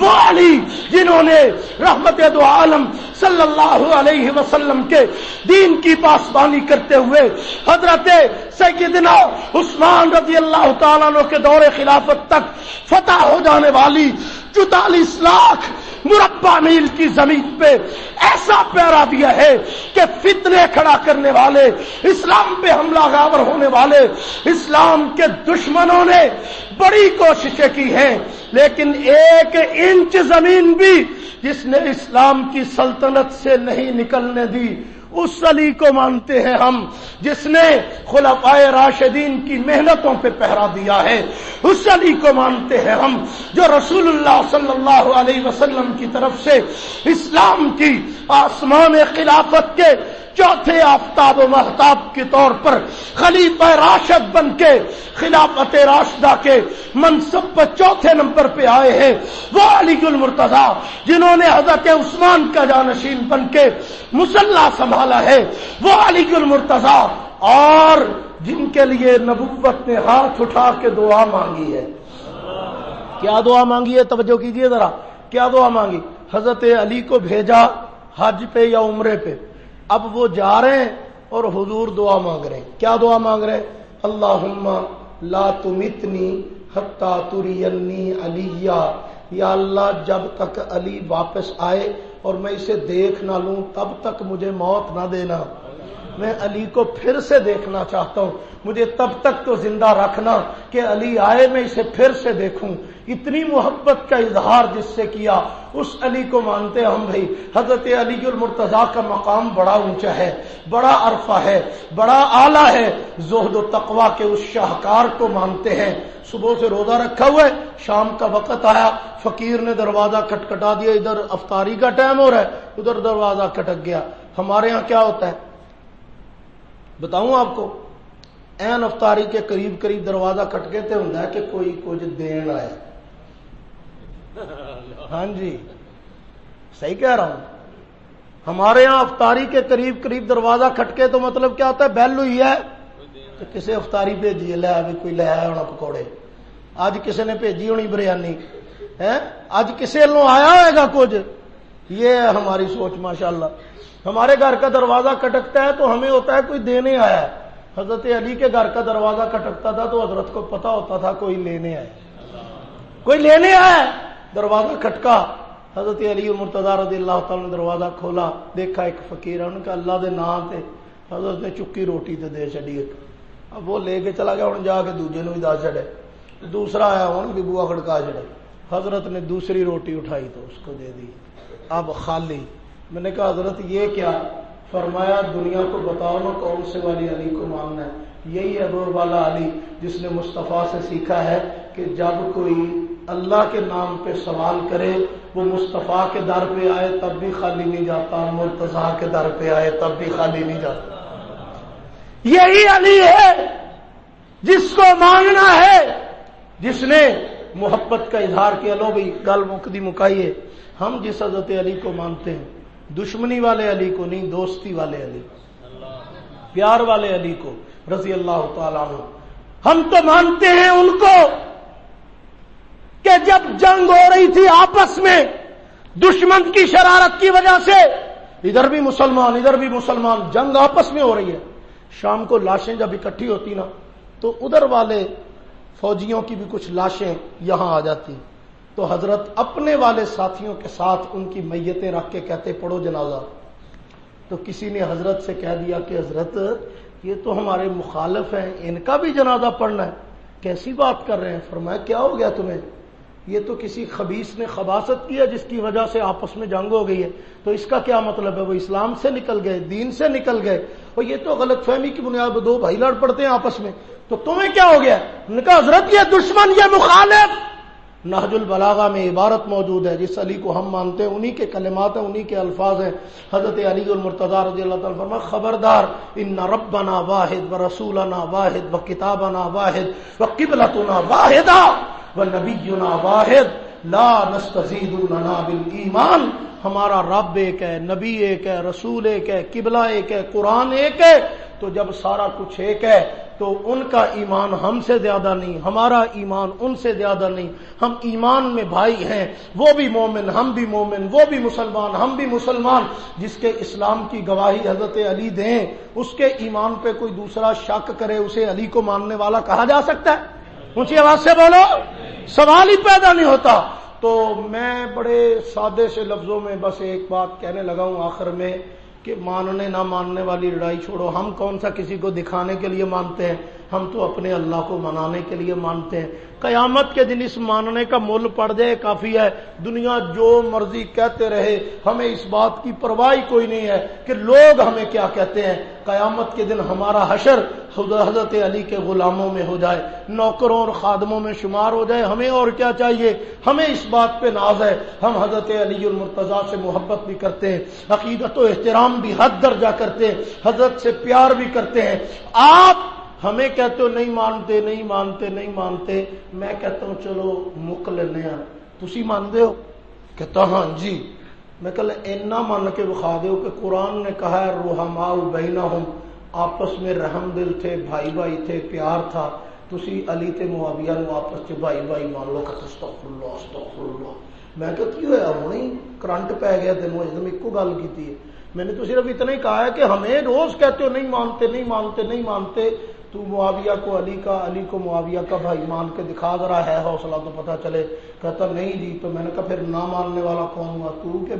وہ علی جنہوں نے رحمت دو عالم صلی اللہ علیہ وسلم کے دین کی پاسبانی کرتے ہوئے حضرت سیدنا عثمان رضی اللہ تعالیٰ عنہ کے دور خلافت تک فتح ہو جانے والی 44 لاکھ مربع میل کی زمین پہ ایسا پیرا دیا ہے کہ فتنے کھڑا کرنے والے، اسلام پہ حملہ آور ہونے والے اسلام کے دشمنوں نے بڑی کوششیں کی ہیں، لیکن 1 انچ زمین بھی جس نے اسلام کی سلطنت سے نہیں نکلنے دی، اس علی کو مانتے ہیں ہم جس نے خلفائے راشدین کی محنتوں پہ پہرا دیا ہے، اس علی کو مانتے ہیں ہم جو رسول اللہ صلی اللہ علیہ وسلم کی طرف سے اسلام کی آسمان خلافت کے چوتھے آفتاب و مہتاب کے طور پر خلیفہ راشد بن کے خلافت راشدہ کے منصب پر چوتھے نمبر پہ آئے ہیں، وہ علی المرتضیٰ جنہوں نے حضرت عثمان کا جانشین بن کے مسلح سنبھالا ہے، وہ علی المرتضیٰ اور جن کے لیے نبوت نے ہاتھ اٹھا کے دعا مانگی ہے۔ کیا دعا مانگی ہے؟ توجہ کیجئے ذرا، کیا دعا مانگی؟ حضرت علی کو بھیجا حج پہ یا عمرے پہ، اب وہ جا رہے ہیں اور حضور دعا مانگ رہے ہیں۔ کیا دعا مانگ رہے ہیں؟ اللہم لا تمتنی حتی ترینی علی، یا اللہ جب تک علی واپس آئے اور میں اسے دیکھ نہ لوں تب تک مجھے موت نہ دینا، میں علی کو پھر سے دیکھنا چاہتا ہوں، مجھے تب تک تو زندہ رکھنا کہ علی آئے میں اسے پھر سے دیکھوں۔ اتنی محبت کا اظہار جس سے کیا اس علی کو مانتے ہیں ہم بھائی۔ حضرت علی المرتضیٰ کا مقام بڑا اونچا ہے، بڑا عرفہ ہے، بڑا اعلیٰ ہے، زہد و تقوی کے اس شاہکار کو مانتے ہیں۔ صبح سے روزہ رکھا ہوا ہے، شام کا وقت آیا، فقیر نے دروازہ کھٹکھٹا دیا، ادھر افطاری کا ٹائم ہو رہا ہے، ادھر دروازہ کھٹک گیا۔ ہمارے ہاں کیا ہوتا ہے بتاؤں آپ کو؟ این افطاری کے قریب قریب دروازہ کھٹکے تے ہوندا ہے کہ کوئی کچھ دین آیا۔ ہاں جی صحیح کہہ رہا ہوں، ہمارے ہاں افطاری کے قریب قریب دروازہ کھٹکے تو مطلب کیا ہوتا ہے؟ بیل ہوئی ہے تو کسی افطاری بھیجی لے ابھی کوئی لے آیا ہونا پکوڑے، اج کسی نے بھیجی ہونی بریانی ہے، اج کسی لوں آیا ہوئے گا کچھ۔ یہ ہے ہماری سوچ ماشاءاللہ۔ ہمارے گھر کا دروازہ کھٹکتا ہے تو ہمیں ہوتا ہے کوئی دینے آیا ہے، حضرت علی کے گھر کا دروازہ کھٹکتا تھا تو حضرت کو پتا ہوتا تھا کوئی لینے آئے، کوئی لینے آئے. دروازہ کھٹکا، حضرت علی مرتضیٰ رضی اللہ تعالیٰ نے دروازہ کھولا، دیکھا ایک فقیر ہے، ان کا اللہ دے نام تے حضرت نے چکی روٹی تے دے چڑی ایک. اب وہ لے کے چلا گیا، ہوں جا کے دوجے نو بھی دا چڑے، دوسرا آیا ہوں بھی بوا کھڑکا چڑے. حضرت نے دوسری روٹی اٹھائی تو اس کو دے دی، اب خالی. میں نے کہا حضرت یہ کیا؟ فرمایا دنیا کو بتاؤ نا کون سے والی علی کو ماننا ہے. یہی ہے وہ والا علی جس نے مصطفیٰ سے سیکھا ہے کہ جب کوئی اللہ کے نام پہ سوال کرے وہ مصطفیٰ کے در پہ آئے تب بھی خالی نہیں جاتا، مرتضیٰ کے در پہ آئے تب بھی خالی نہیں جاتا. یہی علی ہے جس کو ماننا ہے، جس نے محبت کا اظہار کیا. لو بھائی گل مکدی مکائیے. ہم جس حضرت علی کو مانتے ہیں، دشمنی والے علی کو نہیں، دوستی والے علی، پیار والے علی کو رضی اللہ تعالیٰ عنہ. ہم تو مانتے ہیں ان کو کہ جب جنگ ہو رہی تھی آپس میں دشمن کی شرارت کی وجہ سے، ادھر بھی مسلمان ادھر بھی مسلمان، جنگ آپس میں ہو رہی ہے. شام کو لاشیں جب اکٹھی ہوتی نا تو ادھر والے فوجیوں کی بھی کچھ لاشیں یہاں آ جاتی، تو حضرت اپنے والے ساتھیوں کے ساتھ ان کی میتیں رکھ کے کہتے پڑھو جنازہ. تو کسی نے حضرت سے کہہ دیا کہ حضرت یہ تو ہمارے مخالف ہیں، ان کا بھی جنازہ پڑھنا ہے. کیسی بات کر رہے ہیں؟ فرمایا کیا ہو گیا تمہیں؟ یہ تو کسی خبیث نے خباثت کی ہے جس کی وجہ سے آپس میں جنگ ہو گئی ہے. تو اس کا کیا مطلب ہے؟ وہ اسلام سے نکل گئے، دین سے نکل گئے، اور یہ تو غلط فہمی کی بنیاد پر دو بھائی لڑ پڑتے ہیں آپس میں، تو تمہیں کیا ہو گیا؟ انہوں نے کہا حضرت یہ دشمن، یہ مخالف. نہج البلاغہ میں عبارت موجود ہے، جس علی کو ہم مانتے ہیں انہی کے کلمات ہیں، انہی کے الفاظ ہیں. حضرت علی المرتضیٰ رضی اللہ تعالیٰ فرمایا خبردار، ان ربنا واحد ورسولنا واحد وکتابنا واحد وقبلتنا واحدہ ونبینا واحد لا نستزید لنا بالایمان. ہمارا رب ایک ہے، نبی ایک ہے، رسول ایک ہے، قبلہ ایک ہے، قرآن ایک ہے. تو جب سارا کچھ ایک ہے تو ان کا ایمان ہم سے زیادہ نہیں، ہمارا ایمان ان سے زیادہ نہیں. ہم ایمان میں بھائی ہیں، وہ بھی مومن ہم بھی مومن، وہ بھی مسلمان ہم بھی مسلمان. جس کے اسلام کی گواہی حضرت علی دیں، اس کے ایمان پہ کوئی دوسرا شک کرے، اسے علی کو ماننے والا کہا جا سکتا ہے؟ اونچی آواز سے بولو، سوال ہی پیدا نہیں ہوتا. تو میں بڑے سادے سے لفظوں میں بس ایک بات کہنے لگا ہوں آخر میں کہ ماننے نہ ماننے والی لڑائی چھوڑو. ہم کون سا کسی کو دکھانے کے لیے مانتے ہیں؟ ہم تو اپنے اللہ کو منانے کے لیے مانتے ہیں. قیامت کے دن اس ماننے کا مول پڑ جائے کافی ہے. دنیا جو مرضی کہتے رہے، ہمیں اس بات کی پرواہ کوئی نہیں ہے کہ لوگ ہمیں کیا کہتے ہیں. قیامت کے دن ہمارا حشر حضرت علی کے غلاموں میں ہو جائے، نوکروں اور خادموں میں شمار ہو جائے. ہمیں اور کیا چاہیے؟ ہمیں اس بات پہ ناز ہے، ہم حضرت علی المرتضیٰ سے محبت بھی کرتے ہیں، عقیدت و احترام بھی حد درجہ کرتے ہیں، حضرت سے پیار بھی کرتے ہیں. آپ ہمیں کہتے ہو نہیں مانتے نہیں مانتے نہیں مانتے، میں کہتا ہوں چلو مک لینے ہیں. تسی مانتے ہو؟ کہتا ہاں جی. میں کل اینا مان کے بخا دو کہ قرآن نے کہا ہے رحماء بینہم، آپس میں رحم دل تھے، بھائی بھائی تھے، پیار تھا. تسی علی تے معاویہ نو آپس چ بھائی بھائی مان لو کہ استغفر اللہ استغفر اللہ. میں کہ کی ہوا ہوں نہیں کرنٹ پی گیا تینوں اج تم ایک گل کی ہے. میں نے تو صرف اتنا ہی کہا ہے کہ ہمیں روز کہتے ہو نہیں مانتے نہیں مانتے نہیں مانتے. تو معاویہ کو علی کا، علی کو معاویہ کا بھائی مان کے دکھا ذرا ہے حوصلہ تو پتہ چلے. کہتا نہیں جی. تو میں نے کہا پھر نہ ماننے والا کون ہوا تو؟ کہ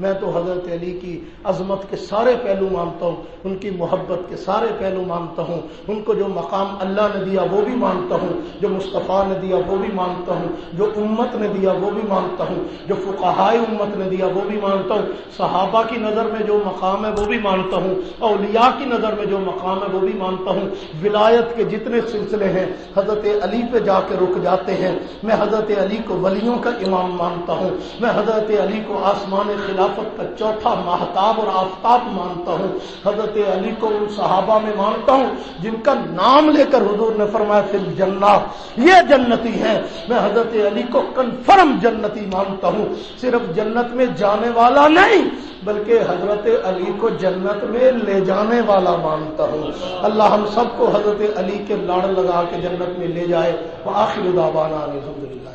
میں تو حضرت علی کی عظمت کے سارے پہلو مانتا ہوں، ان کی محبت کے سارے پہلو مانتا ہوں، ان کو جو مقام اللہ نے دیا وہ بھی مانتا ہوں، جو مصطفیٰ نے دیا وہ بھی مانتا ہوں، جو امت نے دیا وہ بھی مانتا ہوں، جو فقہائے امت نے دیا وہ بھی مانتا ہوں، صحابہ کی نظر میں جو مقام ہے وہ بھی مانتا ہوں، اولیاء کی نظر میں جو مقام ہے وہ بھی مانتا ہوں. ولایت کے جتنے سلسلے ہیں حضرت علی پہ جا کے رک جاتے ہیں. میں حضرت علی کو ولیوں کا امام مانتا ہوں، میں حضرت علی کو آسمان خلافت کا چوتھا ماہتاب اور آفتاب مانتا ہوں. حضرت علی کو ان صحابہ میں مانتا ہوں جن کا نام لے کر حضور نے فرمایا فی الجنہ یہ جنتی ہیں. میں حضرت علی کو کنفرم جنتی مانتا ہوں، صرف جنت میں جانے والا نہیں بلکہ حضرت علی کو جنت میں لے جانے والا مانتا ہوں. اللہ ہم سب کو حضرت علی کے لاڑ لگا کے جنت میں لے جائے. وآخر دعوانا الحمدللہ.